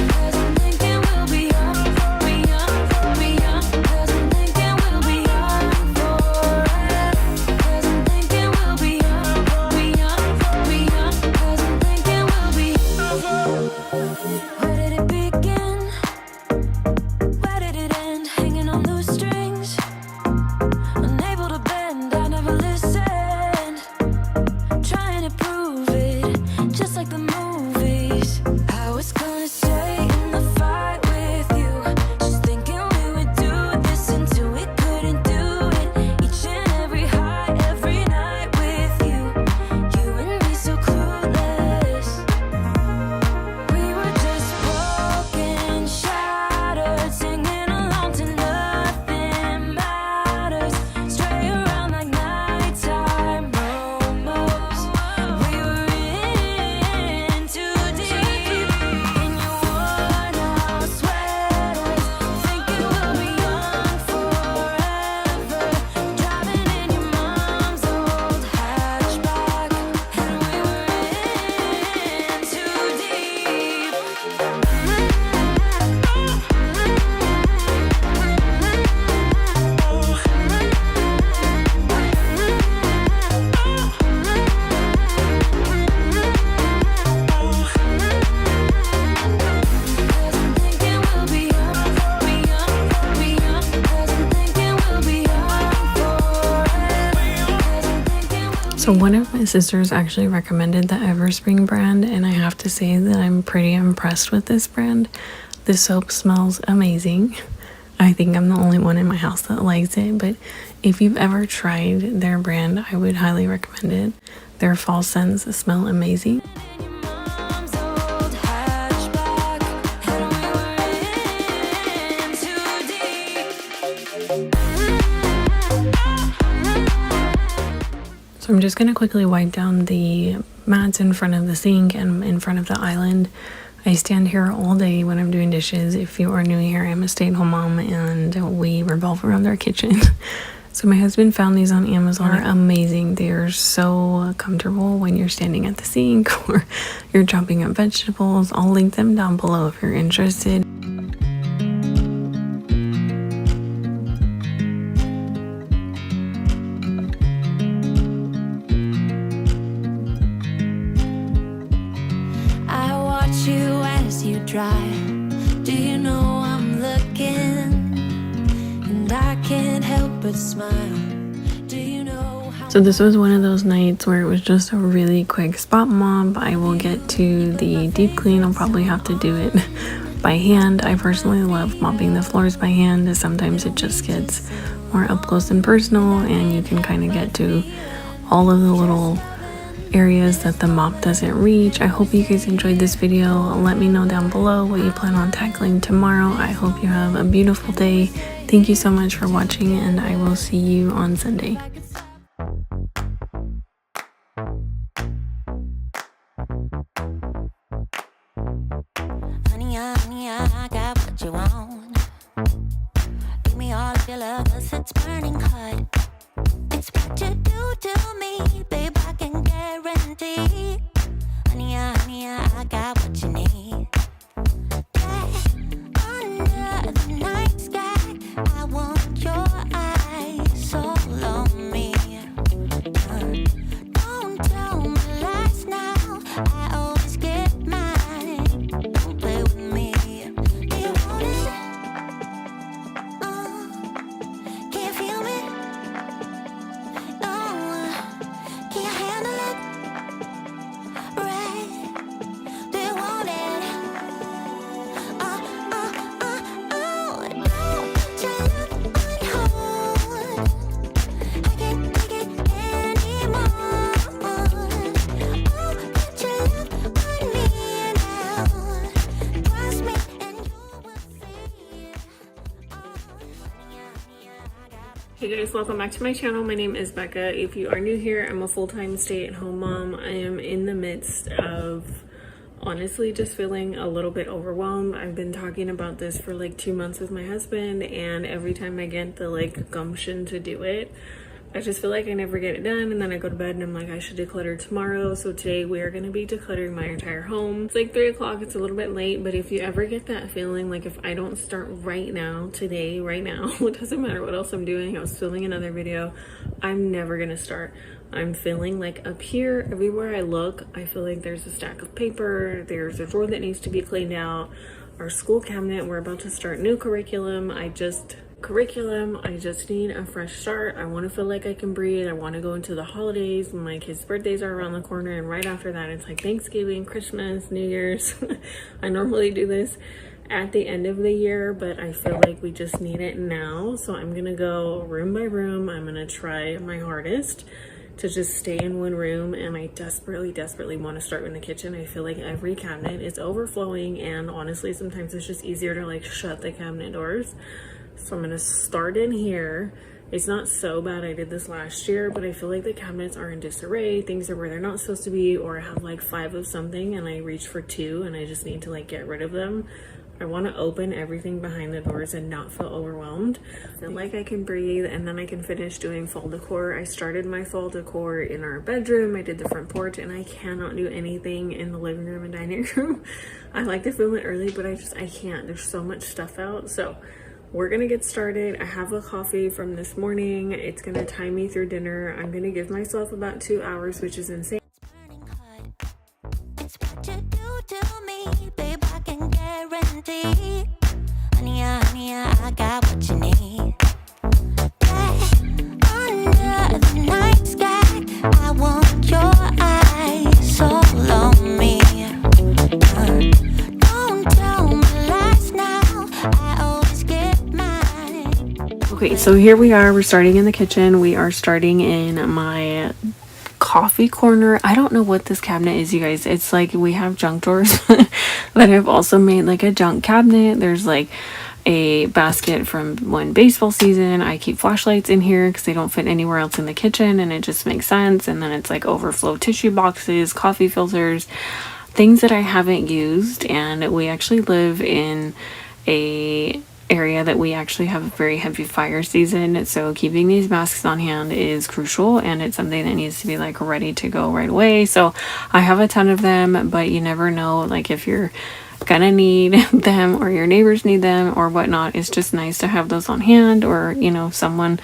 Cause I'm thinking we'll be young, be young, be young. Cause I'm thinking we'll be young forever. So one of my sisters actually recommended the Everspring brand, and I have to say that I'm pretty impressed with this brand. This soap smells amazing. I think I'm the only one in my house that likes it, but if you've ever tried their brand, I would highly recommend it. Their fall scents smell amazing. So I'm just going to quickly wipe down the mats in front of the sink and in front of the island. I stand here all day when I'm doing dishes. If you are new here, I'm a stay-at-home mom and we revolve around our kitchen. So my husband found these on Amazon. They're amazing. They are so comfortable when you're standing at the sink or you're chopping up vegetables. I'll link them down below if you're interested. Do you know I'm looking and I can't help but smile? Do you know how? So this was one of those nights where it was just a really quick spot mop. I will get to the deep clean. I'll probably have to do it by hand. I personally love mopping the floors by hand. Sometimes it just gets more up close and personal and you can kind of get to all of the little areas that the mop doesn't reach. I hope you guys enjoyed this video. Let me know down below what you plan on tackling tomorrow. I hope you have a beautiful day. Thank you so much for watching and I will see you on Sunday. Honey, I got what you want. Give me all of your love, 'cause it's burning hot. It's what you do to me, babe, I can guarantee. Honey, I got what you need. Yeah, under the night sky, I want your eyes all on me. Don't tell me lies now, I always get mine. Don't play with me. Do you want it? Can you feel me? Can you handle it? Right? Do you want it? Don't you look on hold. I can't take it anymore. Put your look on me now. Trust me and you will see. Hey guys, welcome back to my channel. My name is Becca. If you are new here, I'm a full-time stay-at-home mom. I am in the midst of honestly just feeling a little bit overwhelmed. I've been talking about this for like 2 months with my husband, and every time I get the like gumption to do it, I just feel like I never get it done, and then I go to bed and I'm like, I should declutter tomorrow. So today we are going to be decluttering my entire home. It's like 3 o'clock. It's a little bit late, but if you ever get that feeling, like if I don't start right now, today, right now, it doesn't matter what else I'm doing. I was filming another video. I'm never going to start. I'm feeling like up here, everywhere I look, I feel like there's a stack of paper. There's a drawer that needs to be cleaned out. Our school cabinet, we're about to start new curriculum. I just need a fresh start. I want to feel like I can breathe. I want to go into the holidays. My kids' birthdays are around the corner, and right after that it's like Thanksgiving, Christmas, New Year's. I normally do this at the end of the year, but I feel like we just need it now. So I'm gonna go room by room. I'm gonna try my hardest to just stay in one room, and I desperately want to start in the kitchen. I feel like every cabinet is overflowing, and honestly sometimes it's just easier to like shut the cabinet doors. So I'm gonna start in here. It's not so bad. I did this last year, but I feel like the cabinets are in disarray. Things are where they're not supposed to be, or I have like 5 of something and I reach for 2 and I just need to like get rid of them. I want to open everything behind the doors and not feel overwhelmed. I feel like I can breathe, and then I can finish doing fall decor. I started my fall decor in our bedroom. I did the front porch, and I cannot do anything in the living room and dining room. I like to film it early, but I can't. There's so much stuff out. So we're gonna get started. I have a coffee from this morning. It's gonna time me through dinner. I'm gonna give myself about 2 hours, which is insane. It's what you do to me, babe, I can guarantee. Honey, I got what you need. Yeah, under the night sky, I want Okay, so here we are. We're starting in the kitchen. We are starting in my coffee corner. I don't know what this cabinet is, you guys. It's like we have junk drawers that I've also made like a junk cabinet. There's like a basket from one baseball season. I keep flashlights in here because they don't fit anywhere else in the kitchen, and it just makes sense. And then it's like overflow tissue boxes, coffee filters, things that I haven't used. And we actually live in a area that we actually have a very heavy fire season, so keeping these masks on hand is crucial, and it's something that needs to be like ready to go right away. So I have a ton of them, but you never know, like if you're gonna need them or your neighbors need them or whatnot. It's just nice to have those on hand, or you know, someone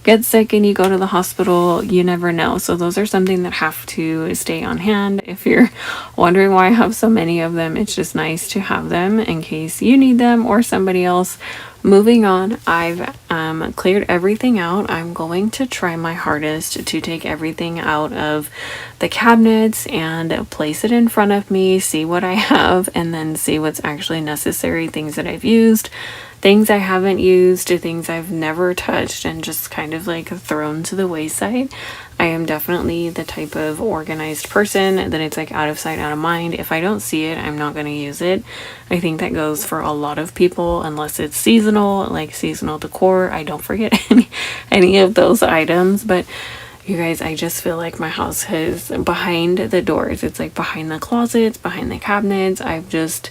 get sick and you go to the hospital, you never know. So those are something that have to stay on hand. If you're wondering why I have so many of them, it's just nice to have them in case you need them or somebody else. Moving on, I've cleared everything out. I'm going to try my hardest to take everything out of the cabinets and place it in front of me, see what I have, and then see what's actually necessary, things that I've used, things I haven't used, to things I've never touched and just kind of like thrown to the wayside. I am definitely the type of organized person that it's like out of sight, out of mind. If I don't see it, I'm not going to use it. I think that goes for a lot of people, unless it's seasonal, like seasonal decor. I don't forget any of those items. But you guys, I just feel like my house has, behind the doors, it's like behind the closets, behind the cabinets, I've just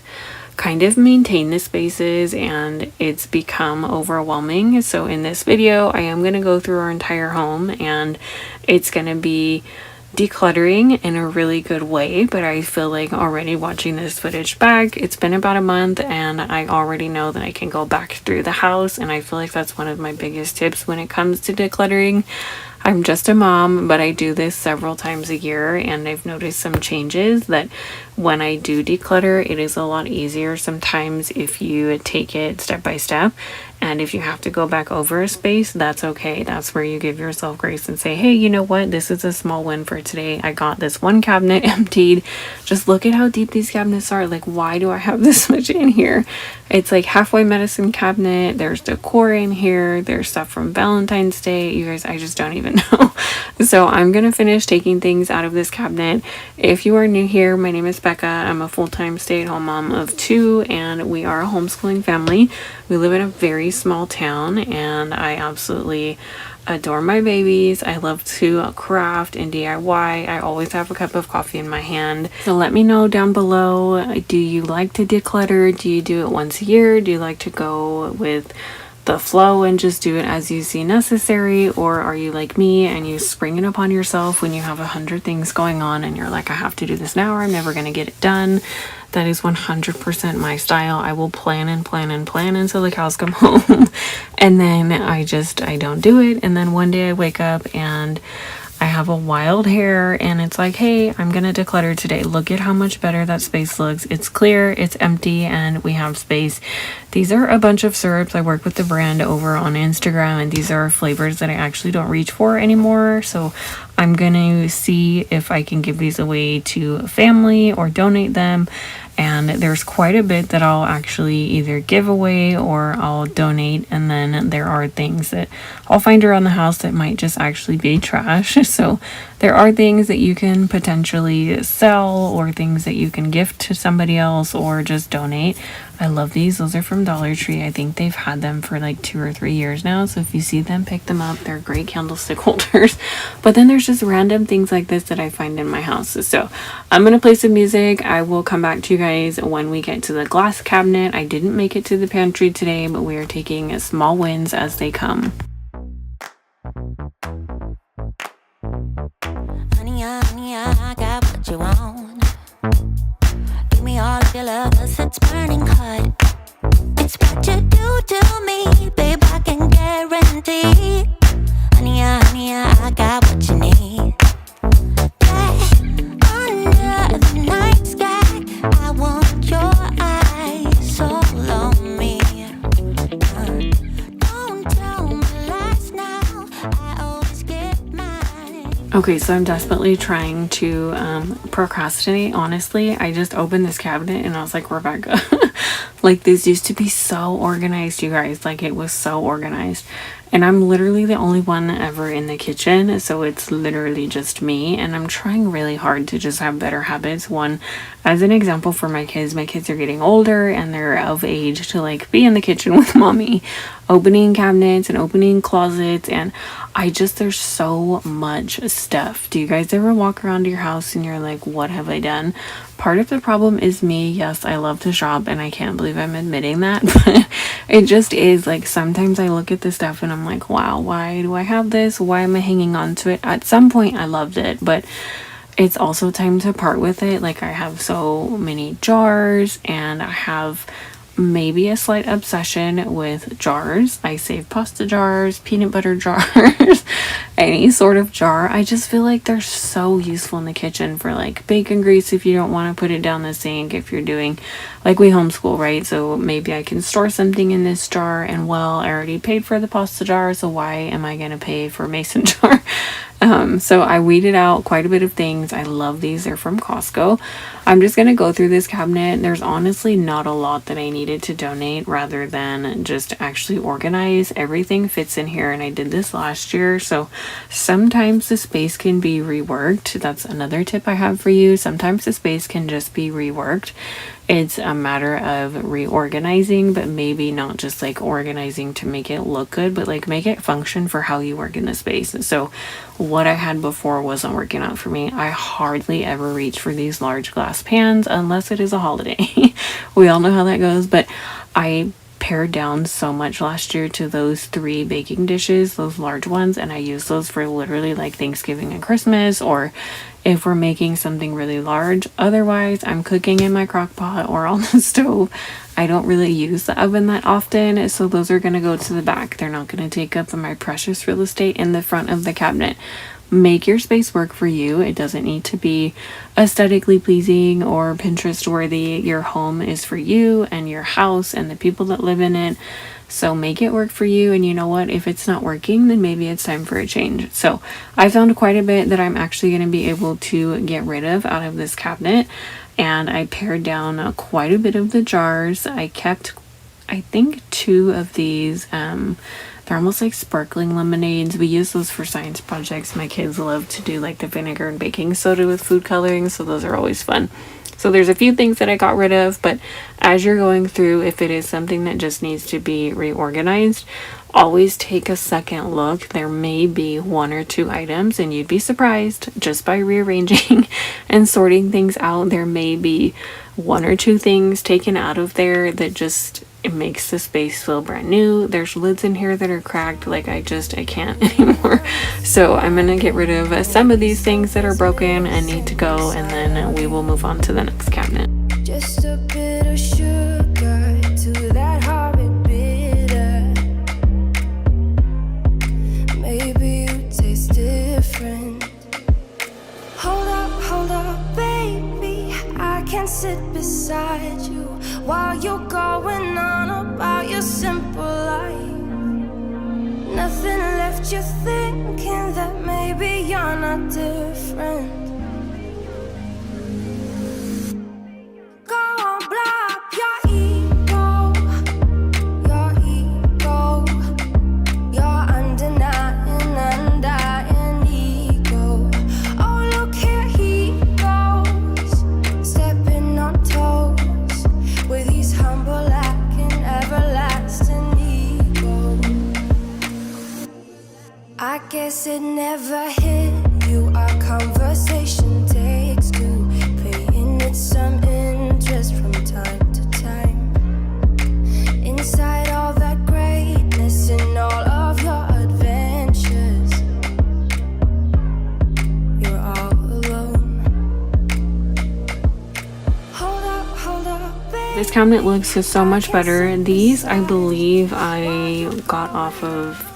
kind of maintain the spaces and it's become overwhelming. So in this video, I am going to go through our entire home, and it's going to be decluttering in a really good way. But I feel like already watching this footage back, it's been about a month, and I already know that I can go back through the house, and I feel like that's one of my biggest tips when it comes to decluttering. I'm just a mom, but I do this several times a year, and I've noticed some changes that when I do declutter, it is a lot easier sometimes if you take it step by step. And if you have to go back over a space, that's okay. That's where you give yourself grace and say, hey, you know what? This is a small win for today. I got this one cabinet emptied. Just look at how deep these cabinets are. Like, why do I have this much in here? It's like halfway medicine cabinet. There's decor in here. There's stuff from Valentine's Day. You guys, I just don't even know. So I'm going to finish taking things out of this cabinet. If you are new here, my name is Becca. I'm a full-time stay-at-home mom of 2, and we are a homeschooling family. We live in a very small town, and I absolutely adore my babies. I love to craft and DIY. I always have a cup of coffee in my hand. So let me know down below, do you like to declutter? Do you do it once a year? Do you like to go with the flow and just do it as you see necessary? Or are you like me and you spring it upon yourself when you have 100 things going on and you're like, I have to do this now or I'm never going to get it done? That is 100% my style. I will plan and plan and plan until the cows come home. And then I don't do it. And then one day I wake up and I have a wild hair and it's like, hey, I'm gonna declutter today. Look at how much better that space looks. It's clear, it's empty, and we have space. These are a bunch of syrups. I work with the brand over on Instagram, and these are flavors that I actually don't reach for anymore. So I'm gonna see if I can give these away to family or donate them. And there's quite a bit that I'll actually either give away or I'll donate. And then there are things that I'll find around the house that might just actually be trash. So there are things that you can potentially sell or things that you can gift to somebody else or just donate. I love these. Those are from Dollar Tree. I think they've had them for like 2 or 3 years now. So if you see them, pick them up. They're great candlestick holders. But then there's just random things like this that I find in my house. So I'm going to play some music. I will come back to you guys when we get to the glass cabinet. I didn't make it to the pantry today, but we are taking small wins as they come. Honey, I got what you want. Give me all of your love, 'cause it's burning hot. It's what you do to me, babe, I can guarantee. Honey, I got what you need. Under the night sky, I want your eyes all on me. Don't tell me lies now, I always get mine. Okay, so I'm desperately trying to procrastinate. Honestly, I just opened this cabinet and I was like, Rebecca, Like, this used to be so organized, you guys. Like, it was so organized. And I'm literally the only one ever in the kitchen, so it's literally just me. And I'm trying really hard to just have better habits. One, as an example for my kids are getting older and they're of age to like be in the kitchen with mommy, opening cabinets and opening closets. And there's so much stuff. Do you guys ever walk around your house and you're like, what have I done? Part of the problem is me. Yes, I love to shop, and I can't believe I'm admitting that, but it just is. Like, sometimes I look at this stuff and I'm like, wow, why do I have this? Why am I hanging on to it? At some point I loved it, but it's also time to part with it. Like, I have so many jars, and I have maybe a slight obsession with jars. I save pasta jars, peanut butter jars, any sort of jar. I just feel like they're so useful in the kitchen for like bacon grease if you don't want to put it down the sink. If you're doing, like, we homeschool, right? So maybe I can store something in this jar, and well, I already paid for the pasta jar, so why am I going to pay for a mason jar? So I weeded out quite a bit of things. I love these. They're from Costco. I'm just going to go through this cabinet. There's honestly not a lot that I needed to donate rather than just actually organize. Everything fits in here, and I did this last year. So sometimes the space can be reworked. That's another tip I have for you. Sometimes the space can just be reworked. It's a matter of reorganizing, but maybe not just like organizing to make it look good, but like make it function for how you work in the space. So what I had before wasn't working out for me. I hardly ever reach for these large glass pans unless it is a holiday. We all know how that goes, but I pared down so much last year to those 3 baking dishes, those large ones, and I use those for literally like Thanksgiving and Christmas, or if we're making something really large. Otherwise, I'm cooking in my crock pot or on the stove. I don't really use the oven that often, so those are going to go to the back. They're not going to take up my precious real estate in the front of the cabinet. Make your space work for you. It doesn't need to be aesthetically pleasing or Pinterest worthy. Your home is for you and your house and the people that live in it. So make it work for you. And you know what? If it's not working, then maybe it's time for a change. So I found quite a bit that I'm actually going to be able to get rid of out of this cabinet. And I pared down quite a bit of the jars. I kept, I think, 2 of these. They're almost like sparkling lemonades. We use those for science projects. My kids love to do like the vinegar and baking soda with food coloring. So those are always fun. So there's a few things that I got rid of, but as you're going through, if it is something that just needs to be reorganized, always take a second look. There may be 1 or 2 items, and you'd be surprised just by rearranging and sorting things out. There may be 1 or 2 things taken out of there that just, it makes the space feel brand new. There's lids in here that are cracked. Like, I can't anymore. So I'm gonna get rid of some of these things that are broken and need to go, and then we will move on to the next cabinet. Just a bit of sugar to that horrid bitter. Maybe you taste different. Hold up, baby. I can sit beside you while you're going on about your simple life. Nothing left you thinking that maybe you're not different. I guess it never hit you. Our conversation takes two, paying it some interest from time to time. Inside all that greatness and all of your adventures, you're all alone. Hold up, baby. This cabinet looks so much better. These, I believe, I got off of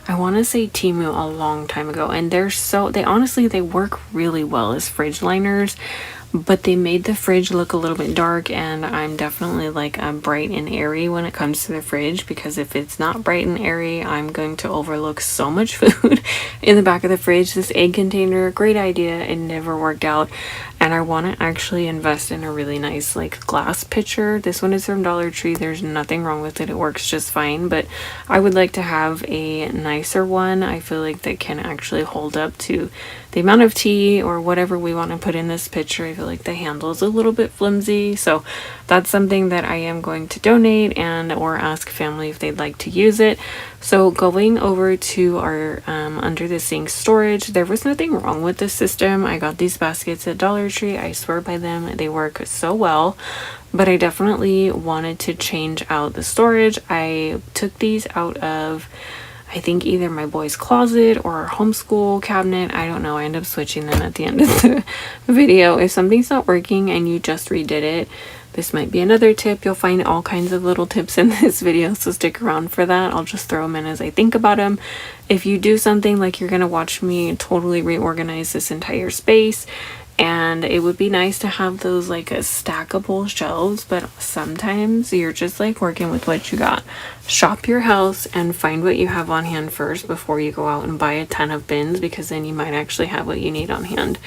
I want to say Temu a long time ago, and they honestly work really well as fridge liners, but they made the fridge look a little bit dark, and I'm definitely like bright and airy when it comes to the fridge, because if it's not bright and airy, I'm going to overlook so much food in the back of the fridge. This egg container, great idea, it never worked out. and I want to actually invest in a really nice like glass pitcher. This one is from Dollar Tree. There's nothing wrong with it. It works just fine, but I would like to have a nicer one. I feel like that can actually hold up to the amount of tea or whatever we want to put in this pitcher. I feel like the handle is a little bit flimsy, so that's something that I am going to donate and or ask family if they'd like to use it. So going over to our under the sink storage, there was nothing wrong with this system. I got these baskets at Dollar Tree. I swear by them, they work so well, but I definitely wanted to change out the storage. I took these out of, I think, either my boy's closet or our homeschool cabinet. I don't know. I end up switching them at the end of the video. If something's not working and you just redid it, this might be another tip. You'll find all kinds of little tips in this video, so stick around for that. I'll just throw them in as I think about them. If you do something like you're gonna watch me totally reorganize this entire space, and it would be nice to have those like a stackable shelves, but sometimes you're just like working with what you got. Shop your house and find what you have on hand first before you go out and buy a ton of bins, because then you might actually have what you need on hand.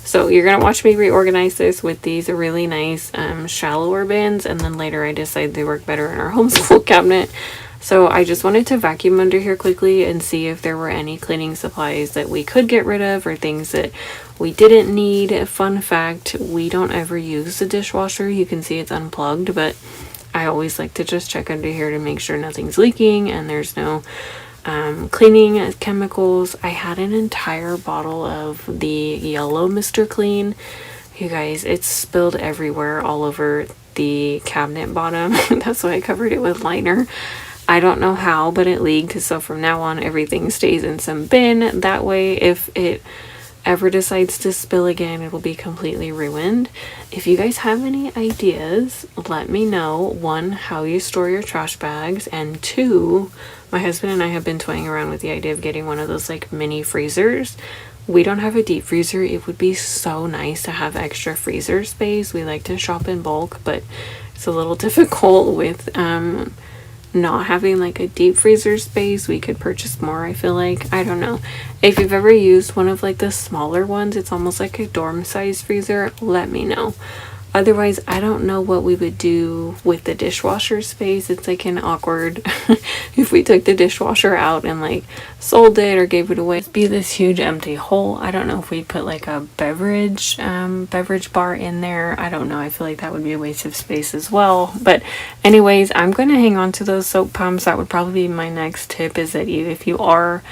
So you're gonna watch me reorganize this with these really nice shallower bins, and then later I decide they work better in our homeschool cabinet. So I just wanted to vacuum under here quickly and see if there were any cleaning supplies that we could get rid of or things that we didn't need. Fun fact, we don't ever use the dishwasher. You can see it's unplugged, but I always like to just check under here to make sure nothing's leaking and there's no cleaning chemicals. I had an entire bottle of the yellow Mr. Clean. You guys, it's spilled everywhere all over the cabinet bottom. That's why I covered it with liner. I don't know how, but it leaked, so from now on everything stays in some bin. That way, if it ever decides to spill again, it'll be completely ruined. If you guys have any ideas, let me know. 1, how you store your trash bags, and 2, my husband and I have been toying around with the idea of getting one of those like mini freezers. We don't have a deep freezer. It would be so nice to have extra freezer space. We like to shop in bulk, but it's a little difficult with not having like a deep freezer space. We could purchase more, I feel like. I don't know. If you've ever used one of like the smaller ones, it's almost like a dorm size freezer, let me know. Otherwise, I don't know what we would do with the dishwasher space. It's like an awkward if we took the dishwasher out and like sold it or gave it away. It'd be this huge empty hole. I don't know if we'd put like a beverage bar in there. I don't know. I feel like that would be a waste of space as well. But anyways, I'm going to hang on to those soap pumps. That would probably be my next tip, is that if you are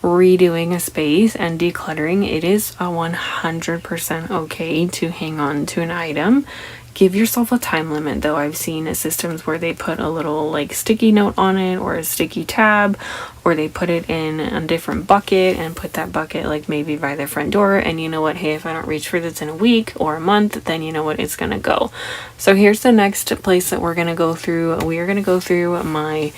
redoing a space and decluttering, it is 100% okay to hang on to an item. Give yourself a time limit though. I've seen systems where they put a little like sticky note on it or a sticky tab, or they put it in a different bucket and put that bucket like maybe by the front door, and you know what, hey, if I don't reach for this in a week or a month, then you know what, it's gonna go. So here's the next place that we're gonna go through. We are gonna go through my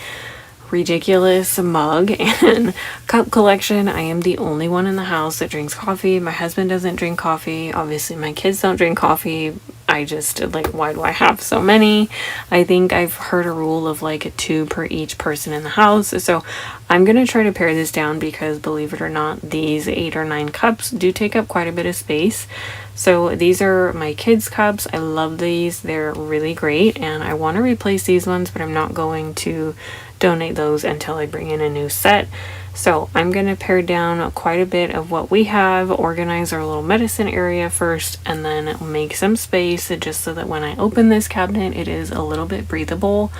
ridiculous mug and cup collection. I am the only one in the house that drinks coffee. My husband doesn't drink coffee. Obviously my kids don't drink coffee. I just like, why do I have so many? I think I've heard a rule of like 2 per each person in the house. So I'm gonna try to pare this down, because believe it or not, these 8 or 9 cups do take up quite a bit of space. So these are my kids' cups. I love these. They're really great, and I want to replace these ones, but I'm not going to donate those until I bring in a new set. So I'm going to pare down quite a bit of what we have, organize our little medicine area first, and then make some space just so that when I open this cabinet, it is a little bit breathable.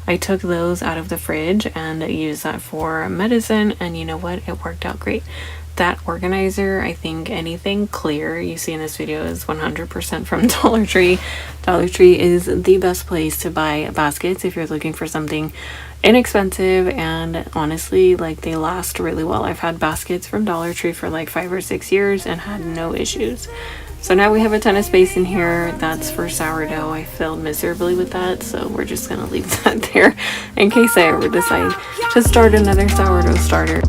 I took those out of the fridge and used that for medicine, and you know what? It worked out great. That organizer, I think anything clear you see in this video is 100% from Dollar Tree. Dollar Tree is the best place to buy baskets if you're looking for something inexpensive, and honestly, like, they last really well. I've had baskets from Dollar Tree for like 5 or 6 years and had no issues. So now we have a ton of space in here. That's for sourdough. I failed miserably with that, so we're just gonna leave that there in case I ever decide to start another sourdough starter.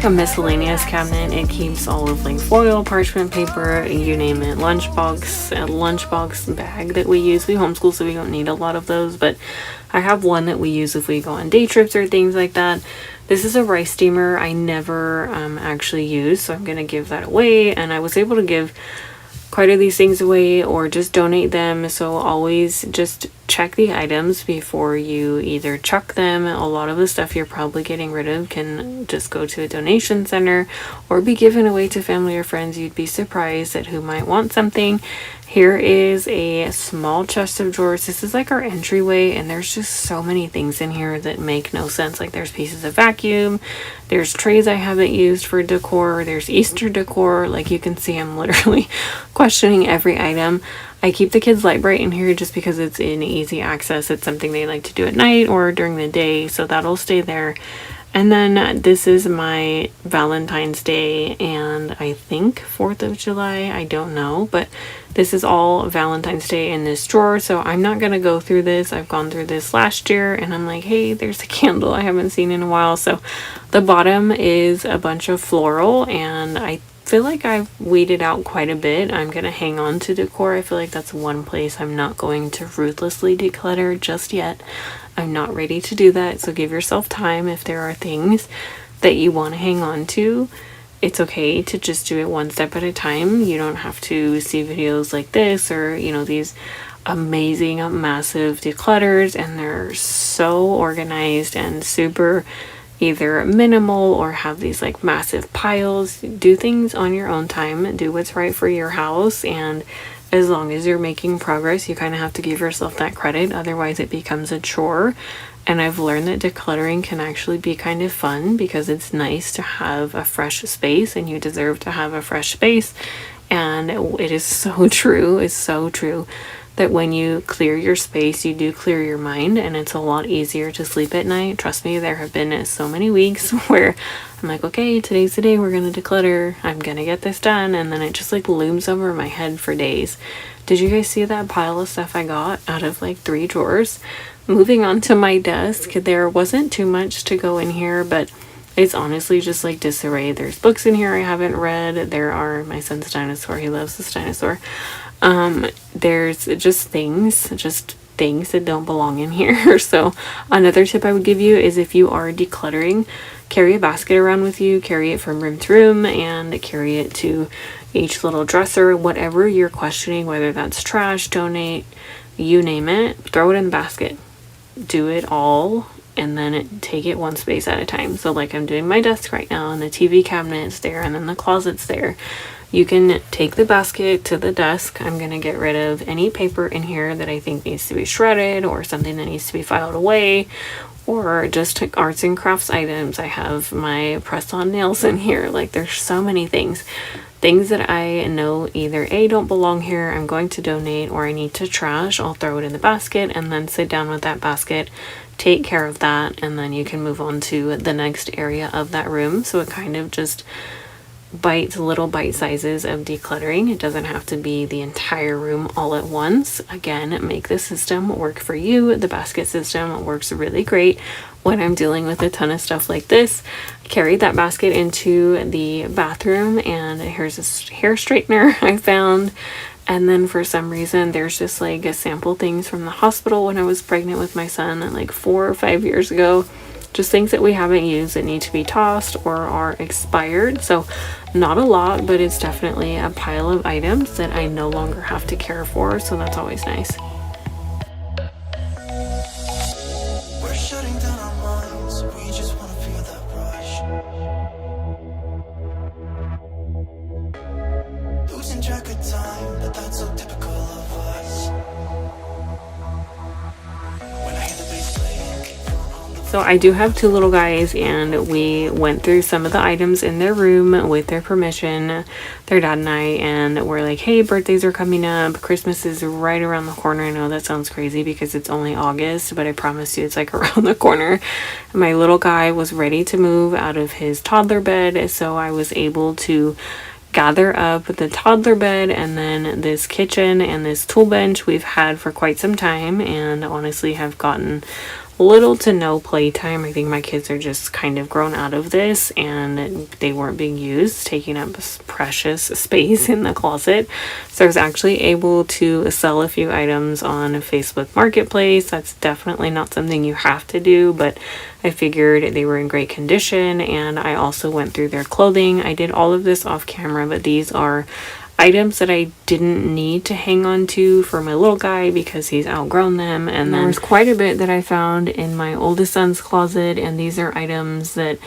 a miscellaneous cabinet. It keeps all of like foil, parchment paper, you name it, lunchbox, a lunchbox bag that we use. We homeschool, so we don't need a lot of those, but I have one that we use if we go on day trips or things like that. This is a rice steamer I never actually use, so I'm gonna give that away. And I was able to give quite of these things away or just donate them, so always just check the items before you either chuck them. A lot of the stuff you're probably getting rid of can just go to a donation center or be given away to family or friends. You'd be surprised at who might want something. Here is a small chest of drawers. This is like our entryway, and there's just so many things in here that make no sense. Like there's pieces of vacuum, there's trays I haven't used for decor, there's Easter decor. Like you can see, I'm literally questioning every item. I keep the kids' light bright in here just because it's in easy access. It's something they like to do at night or during the day, so that'll stay there. And then this is my Valentine's Day and I think 4th of July, I don't know, but this is all Valentine's Day in this drawer, so I'm not going to go through this. I've gone through this last year and I'm like, hey, there's a candle I haven't seen in a while. So the bottom is a bunch of floral, and I feel like I've weeded out quite a bit. I'm going to hang on to decor. I feel like that's one place I'm not going to ruthlessly declutter just yet. I'm not ready to do that, so give yourself time. If there are things that you want to hang on to, it's okay to just do it one step at a time. You don't have to see videos like this or, you know, these amazing, massive declutters, and they're so organized and super either minimal or have these like massive piles. Do things on your own time. Do what's right for your house, and as long as you're making progress, you kind of have to give yourself that credit. Otherwise it becomes a chore. And I've learned that decluttering can actually be kind of fun because it's nice to have a fresh space, and you deserve to have a fresh space. And it is so true. It's so true that when you clear your space, you do clear your mind, and it's a lot easier to sleep at night. Trust me, there have been so many weeks where I'm like, okay, today's the day we're gonna declutter. I'm gonna get this done, and then it just like looms over my head for days. Did you guys see that pile of stuff I got out of like 3 drawers? Moving on to my desk, there wasn't too much to go in here, but it's honestly just like disarray. There's books in here I haven't read. There are my son's dinosaur. He loves this dinosaur. There's just things that don't belong in here. So another tip I would give you is, if you are decluttering, carry a basket around with you, carry it from room to room, and carry it to each little dresser. Whatever you're questioning, whether that's trash, donate, you name it, throw it in the basket. Do it all, and then take it one space at a time. So like I'm doing my desk right now, and the TV cabinet is there, and then the closet's there. You can take the basket to the desk. I'm going to get rid of any paper in here that I think needs to be shredded, or something that needs to be filed away, or just arts and crafts items. I have my press-on nails in here. Like there's so many things that I know either A, don't belong here, I'm going to donate, or I need to trash. I'll throw it in the basket and then sit down with that basket, take care of that, and then you can move on to the next area of that room. So it kind of just little bite sizes of decluttering. It doesn't have to be the entire room all at once. Again, make the system work for you. The basket system works really great when I'm dealing with a ton of stuff like this. Carry that basket into the bathroom, and here's a hair straightener I found. And then for some reason, there's just like a sample things from the hospital when I was pregnant with my son like 4 or 5 years ago. Just things that we haven't used that need to be tossed or are expired. So not a lot, but it's definitely a pile of items that I no longer have to care for. So that's always nice. We're shutting down our minds. We just wanna feel that rush. Losing track of time, but that's so typical of us. When I hear the bass playing. So I do have 2 little guys, and we went through some of the items in their room with their permission, their dad and I, and we're like, hey, birthdays are coming up. Christmas is right around the corner. I know that sounds crazy because it's only August, but I promise you it's like around the corner. My little guy was ready to move out of his toddler bed, so I was able to gather up the toddler bed and then this kitchen and this tool bench we've had for quite some time, and honestly have gotten little to no playtime. I think my kids are just kind of grown out of this and they weren't being used, taking up precious space in the closet. So I was actually able to sell a few items on Facebook Marketplace. That's definitely not something you have to do, but I figured they were in great condition, and I also went through their clothing. I did all of this off camera, but these are items that I didn't need to hang on to for my little guy because he's outgrown them. And then there's quite a bit that I found in my oldest son's closet, and these are items that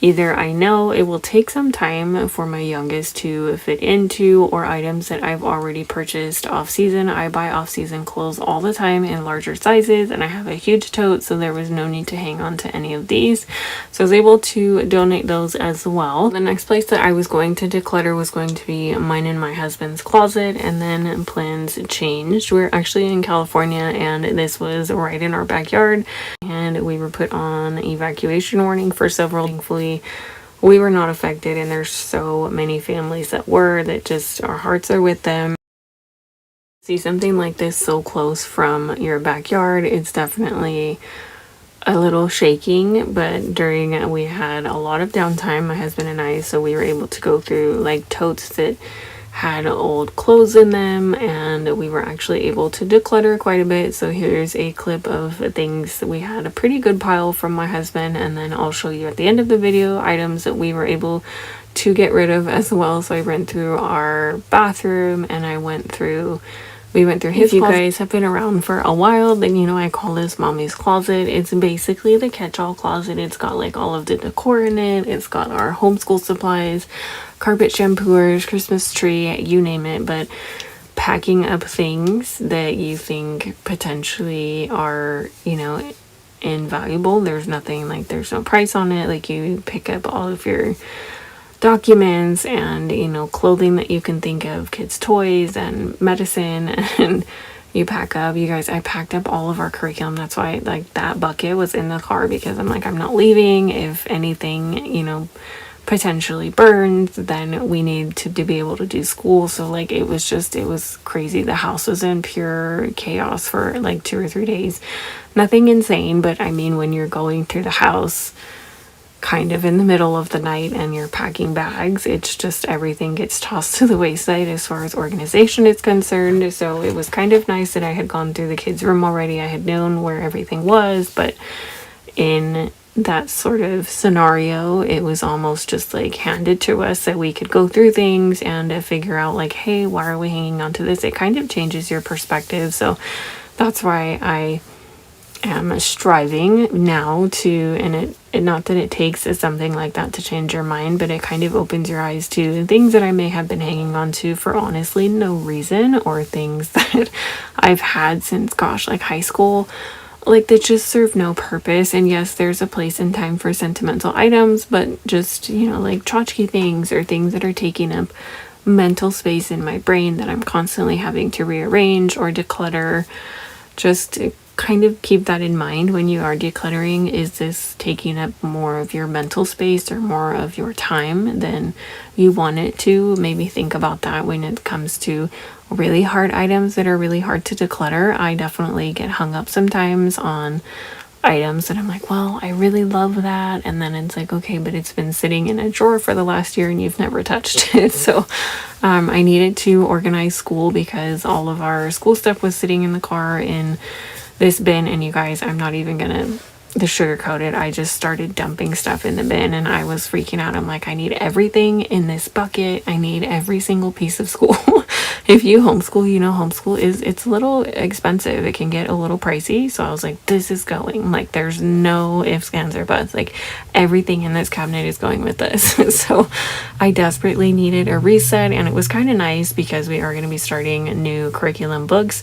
either I know it will take some time for my youngest to fit into, or items that I've already purchased off season. I buy off season clothes all the time in larger sizes, and I have a huge tote, so there was no need to hang on to any of these. So I was able to donate those as well. The next place that I was going to declutter was going to be mine and my husband's closet, and then plans changed. We're actually in California, and this was right in our backyard, and we were put on evacuation warning for several. Thankfully, we were not affected, and there's so many families that were, that just our hearts are with them. See something like this so close from your backyard, it's definitely a little shaking, but we had a lot of downtime, my husband and I, so we were able to go through like totes that had old clothes in them, and we were actually able to declutter quite a bit. So here's a clip of things. We had a pretty good pile from my husband, and then I'll show you at the end of the video items that we were able to get rid of as well. So I went through our bathroom, and we went through his closet. You guys have been around for a while, then you know I call this mommy's closet. It's basically the catch-all closet. It's got like all of the decor in it. It's got our homeschool supplies, carpet shampooers, Christmas tree, you name it. But packing up things that you think potentially are, you know, invaluable. There's nothing, like there's no price on it. Like you pick up all of your documents and, you know, clothing that you can think of, kids' toys and medicine, and you pack up. You guys, I packed up all of our curriculum. That's why like that bucket was in the car, because I'm like, I'm not leaving. If anything, you know, potentially burns, then we need to be able to do school. So like it was crazy. The house was in pure chaos for like 2 or 3 days. Nothing insane, but I mean, when you're going through the house kind of in the middle of the night and you're packing bags, it's just everything gets tossed to the wayside as far as organization is concerned. So it was kind of nice that I had gone through the kids' room already. I had known where everything was, but in that sort of scenario, it was almost just like handed to us that we could go through things and figure out like, hey, why are we hanging on to this? It kind of changes your perspective. So that's why I am striving now to, and it not that it takes something like that to change your mind, but it kind of opens your eyes to things that I may have been hanging on to for honestly no reason, or things that I've had since, gosh, like high school, like that just serve no purpose. And yes, there's a place and time for sentimental items, but just, you know, like tchotchke things or things that are taking up mental space in my brain that I'm constantly having to rearrange or declutter. Just kind of keep that in mind when you are decluttering. Is this taking up more of your mental space or more of your time than you want it to? Maybe think about that when it comes to really hard items that are really hard to declutter. I definitely get hung up sometimes on items that I'm like, well, I really love that, and then it's like, okay, but it's been sitting in a drawer for the last year and you've never touched it. So I needed to organize school because all of our school stuff was sitting in the car in this bin. And you guys, I'm not even gonna sugarcoat it. I just started dumping stuff in the bin and I was freaking out. I'm like, I need everything in this bucket. I need every single piece of school. If you homeschool, you know homeschool it's a little expensive. It can get a little pricey. So I was like, this is going. Like there's no ifs, ands, or buts. Like everything in this cabinet is going with this. So I desperately needed a reset, and it was kind of nice because we are going to be starting new curriculum books.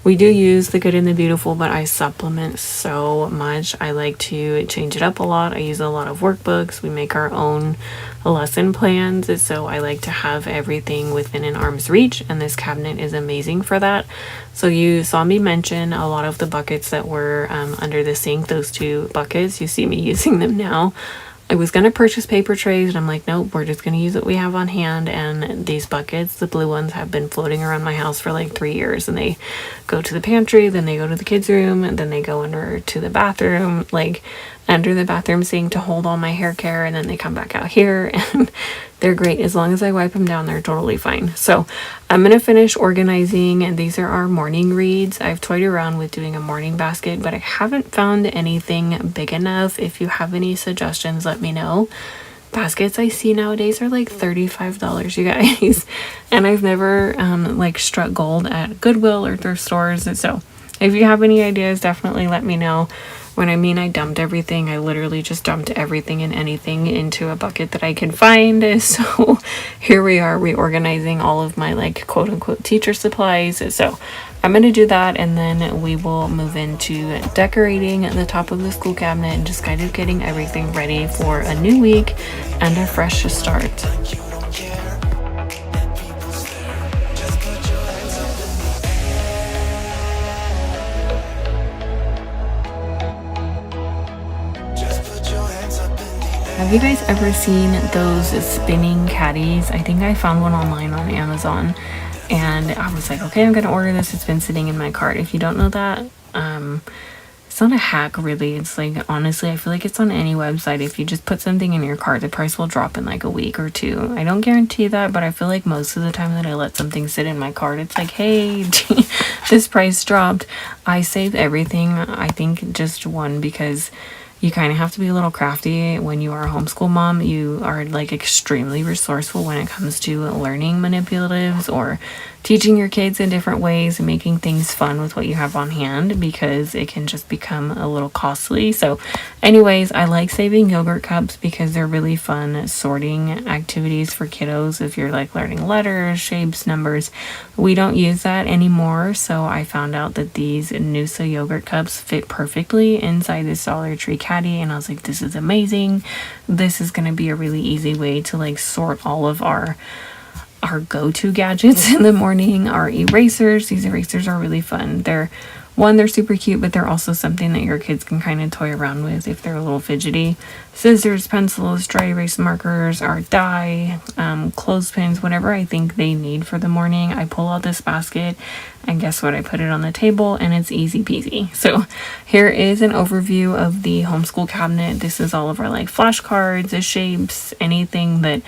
We do use The Good and the Beautiful, but I supplement so much. I like to change it up a lot. I use a lot of workbooks. We make our own lesson plans, so I like to have everything within an arm's reach, and this cabinet is amazing for that. So you saw me mention a lot of the buckets that were under the sink, those 2 buckets. You see me using them now. I was going to purchase paper trays, and I'm like, nope, we're just going to use what we have on hand. And these buckets, the blue ones, have been floating around my house for like 3 years, and they go to the pantry, then they go to the kids' room, and then they go under to the bathroom, like under the bathroom sink to hold all my hair care, and then they come back out here, and they're great. As long as I wipe them down, they're totally fine. So I'm going to finish organizing, and these are our morning reads. I've toyed around with doing a morning basket, but I haven't found anything big enough. If you have any suggestions, let me know. Baskets I see nowadays are like $35, you guys. And I've never like struck gold at Goodwill or thrift stores. So if you have any ideas, definitely let me know. When I mean I dumped everything, I literally just dumped everything and anything into a bucket that I could find. So here we are reorganizing all of my like quote unquote teacher supplies. So I'm going to do that, and then we will move into decorating the top of the school cabinet and just kind of getting everything ready for a new week and a fresh start. Have you guys ever seen those spinning caddies? I think I found one online on Amazon, and I was like, okay, I'm gonna order this. It's been sitting in my cart. If you don't know that, it's not a hack really. It's like, honestly, I feel like it's on any website. If you just put something in your cart, the price will drop in like a week or two. I don't guarantee that, but I feel like most of the time that I let something sit in my cart, it's like, hey, this price dropped. I save everything. I think just one, because you kind of have to be a little crafty when you are a homeschool mom. You are like extremely resourceful when it comes to learning manipulatives or teaching your kids in different ways and making things fun with what you have on hand, because it can just become a little costly. So anyways, I like saving yogurt cups because they're really fun sorting activities for kiddos if you're like learning letters, shapes, numbers. We don't use that anymore, so I found out that these Noosa yogurt cups fit perfectly inside this Dollar Tree caddy, and I was like, this is amazing. This is going to be a really easy way to like sort all of our go-to gadgets in the morning. Our erasers, these erasers are really fun. They're super cute, but they're also something that your kids can kind of toy around with if they're a little fidgety. Scissors, pencils, dry erase markers, our die, clothespins, whatever I think they need for the morning. I pull out this basket, and guess what? I put it on the table, and it's easy peasy. So here is an overview of the homeschool cabinet. This is all of our like flashcards, the shapes, anything that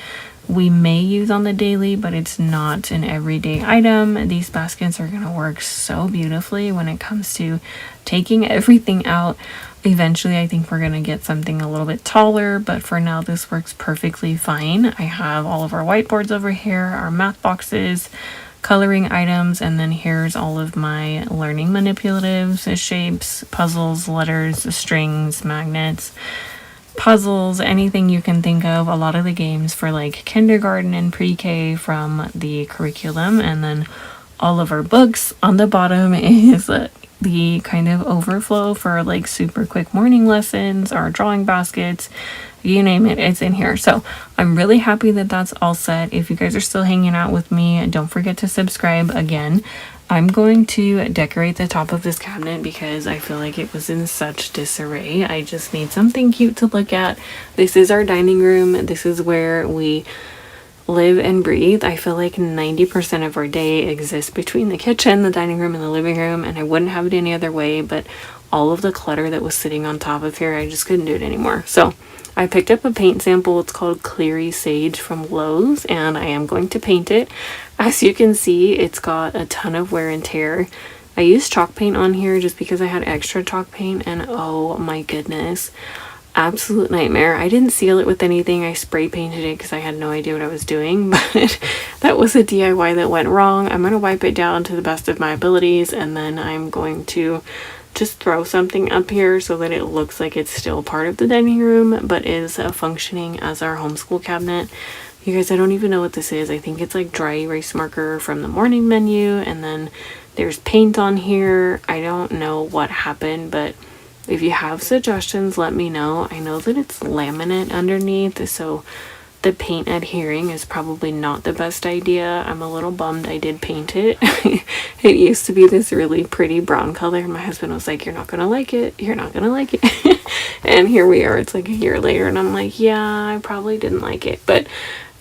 we may use on the daily, but it's not an everyday item. These baskets are going to work so beautifully when it comes to taking everything out. Eventually, I think we're going to get something a little bit taller, but for now, this works perfectly fine. I have all of our whiteboards over here, our math boxes, coloring items, and then here's all of my learning manipulatives, shapes, puzzles, letters, strings, magnets, puzzles, anything you can think of. A lot of the games for like kindergarten and pre-K from the curriculum, and then all of our books. On the bottom is the kind of overflow for like super quick morning lessons, our drawing baskets, you name it, it's in here. So I'm really happy that that's all set. If you guys are still hanging out with me, don't forget to subscribe. Again, I'm going to decorate the top of this cabinet because I feel like it was in such disarray. I just need something cute to look at. This is our dining room. This is where we live and breathe. I feel like 90% of our day exists between the kitchen, the dining room, and the living room, and I wouldn't have it any other way, but all of the clutter that was sitting on top of here, I just couldn't do it anymore. So I picked up a paint sample. It's called Clean Sage from Lowe's, and I am going to paint it. As you can see, it's got a ton of wear and tear. I used chalk paint on here just because I had extra chalk paint, and oh my goodness, absolute nightmare. I didn't seal it with anything. I spray painted it because I had no idea what I was doing, but that was a DIY that went wrong. I'm going to wipe it down to the best of my abilities, and then I'm going to just throw something up here so that it looks like it's still part of the dining room, but is functioning as our homeschool cabinet. You guys, I don't even know what this is. I think it's like dry erase marker from the morning menu, and then there's paint on here. I don't know what happened, but if you have suggestions, let me know. I know that it's laminate underneath, so the paint adhering is probably not the best idea. I'm a little bummed I did paint it. It used to be this really pretty brown color. My husband was like, you're not gonna like it. You're not gonna like it. And here we are, it's like a year later, and I'm like, yeah, I probably didn't like it, but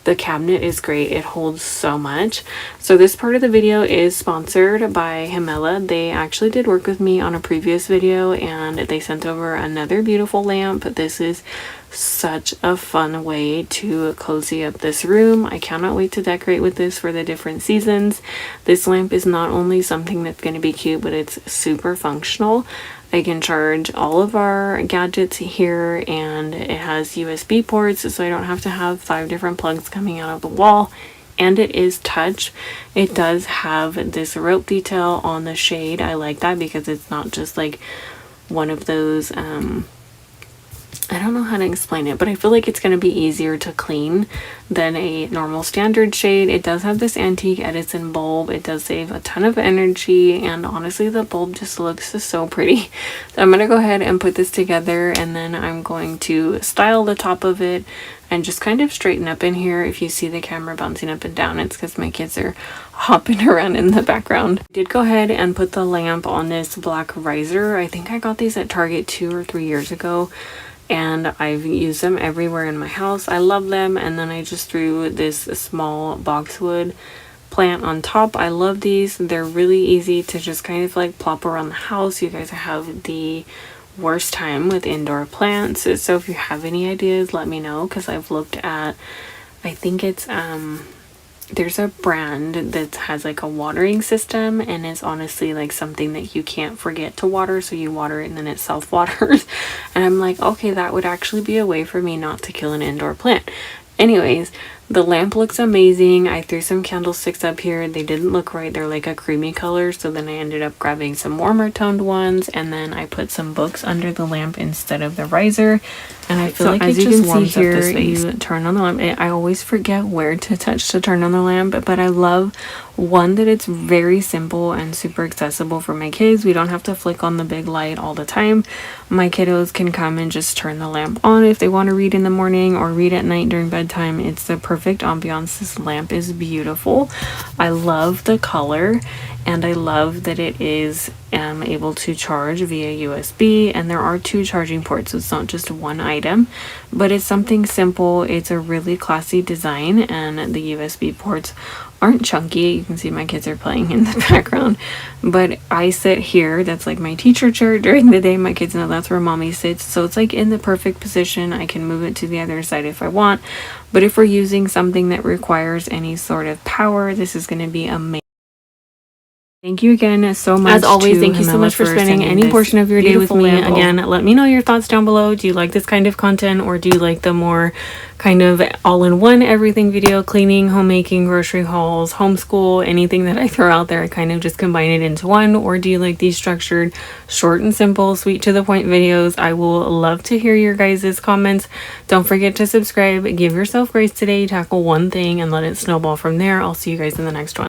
the cabinet is great. It holds so much. So this part of the video is sponsored by Himela. They actually did work with me on a previous video, and they sent over another beautiful lamp. This is such a fun way to cozy up this room. I cannot wait to decorate with this for the different seasons. This lamp is not only something that's going to be cute, but it's super functional. I can charge all of our gadgets here, and it has USB ports, so I don't have to have 5 different plugs coming out of the wall, and it is touch. It does have this rope detail on the shade. I like that because it's not just like one of those I don't know how to explain it, but I feel like it's going to be easier to clean than a normal standard shade. It does have this antique Edison bulb. It does save a ton of energy, and honestly the bulb just looks so pretty. So I'm going to go ahead and put this together, and then I'm going to style the top of it and just kind of straighten up in here. If you see the camera bouncing up and down, it's because my kids are hopping around in the background. I did go ahead and put the lamp on this black riser. I think I got these at Target 2 or 3 years ago, and I've used them everywhere in my house. I love them. And then I just threw this small boxwood plant on top. I love these. They're really easy to just kind of like plop around the house. You guys have the worst time with indoor plants, so if you have any ideas, let me know, because I've looked at, I think it's there's a brand that has like a watering system, and it's honestly like something that you can't forget to water, so you water it and then it self-waters. And I'm like, okay, that would actually be a way for me not to kill an indoor plant. Anyways, the lamp looks amazing. I threw some candlesticks up here. They didn't look right. They're like a creamy color, so then I ended up grabbing some warmer toned ones, and then I put some books under the lamp instead of the riser. And I feel like as you can see here, you turn on the lamp. I always forget where to touch to turn on the lamp, but I love one that it's very simple and super accessible for my kids. We don't have to flick on the big light all the time. My kiddos can come and just turn the lamp on if they want to read in the morning or read at night during bedtime. It's the perfect ambiance. This lamp is beautiful. I love the color, and I love that it is able to charge via USB, and there are 2 charging ports, so it's not just one item, but it's something simple. It's a really classy design, and the USB ports aren't chunky. You can see my kids are playing in the background, but I sit here. That's like my teacher chair during the day. My kids know that's where mommy sits, so it's like in the perfect position. I can move it to the other side if I want, but if we're using something that requires any sort of power, this is going to be amazing. Thank you again so much. As always, thank you so much for spending any portion of your day with me. Again, let me know your thoughts down below. Do you like this kind of content, or do you like the more kind of all-in-one everything video? Cleaning, homemaking, grocery hauls, homeschool, anything that I throw out there, I kind of just combine it into one. Or do you like these structured, short and simple, sweet to the point videos? I will love to hear your guys' comments. Don't forget to subscribe. Give yourself grace today. Tackle one thing and let it snowball from there. I'll see you guys in the next one.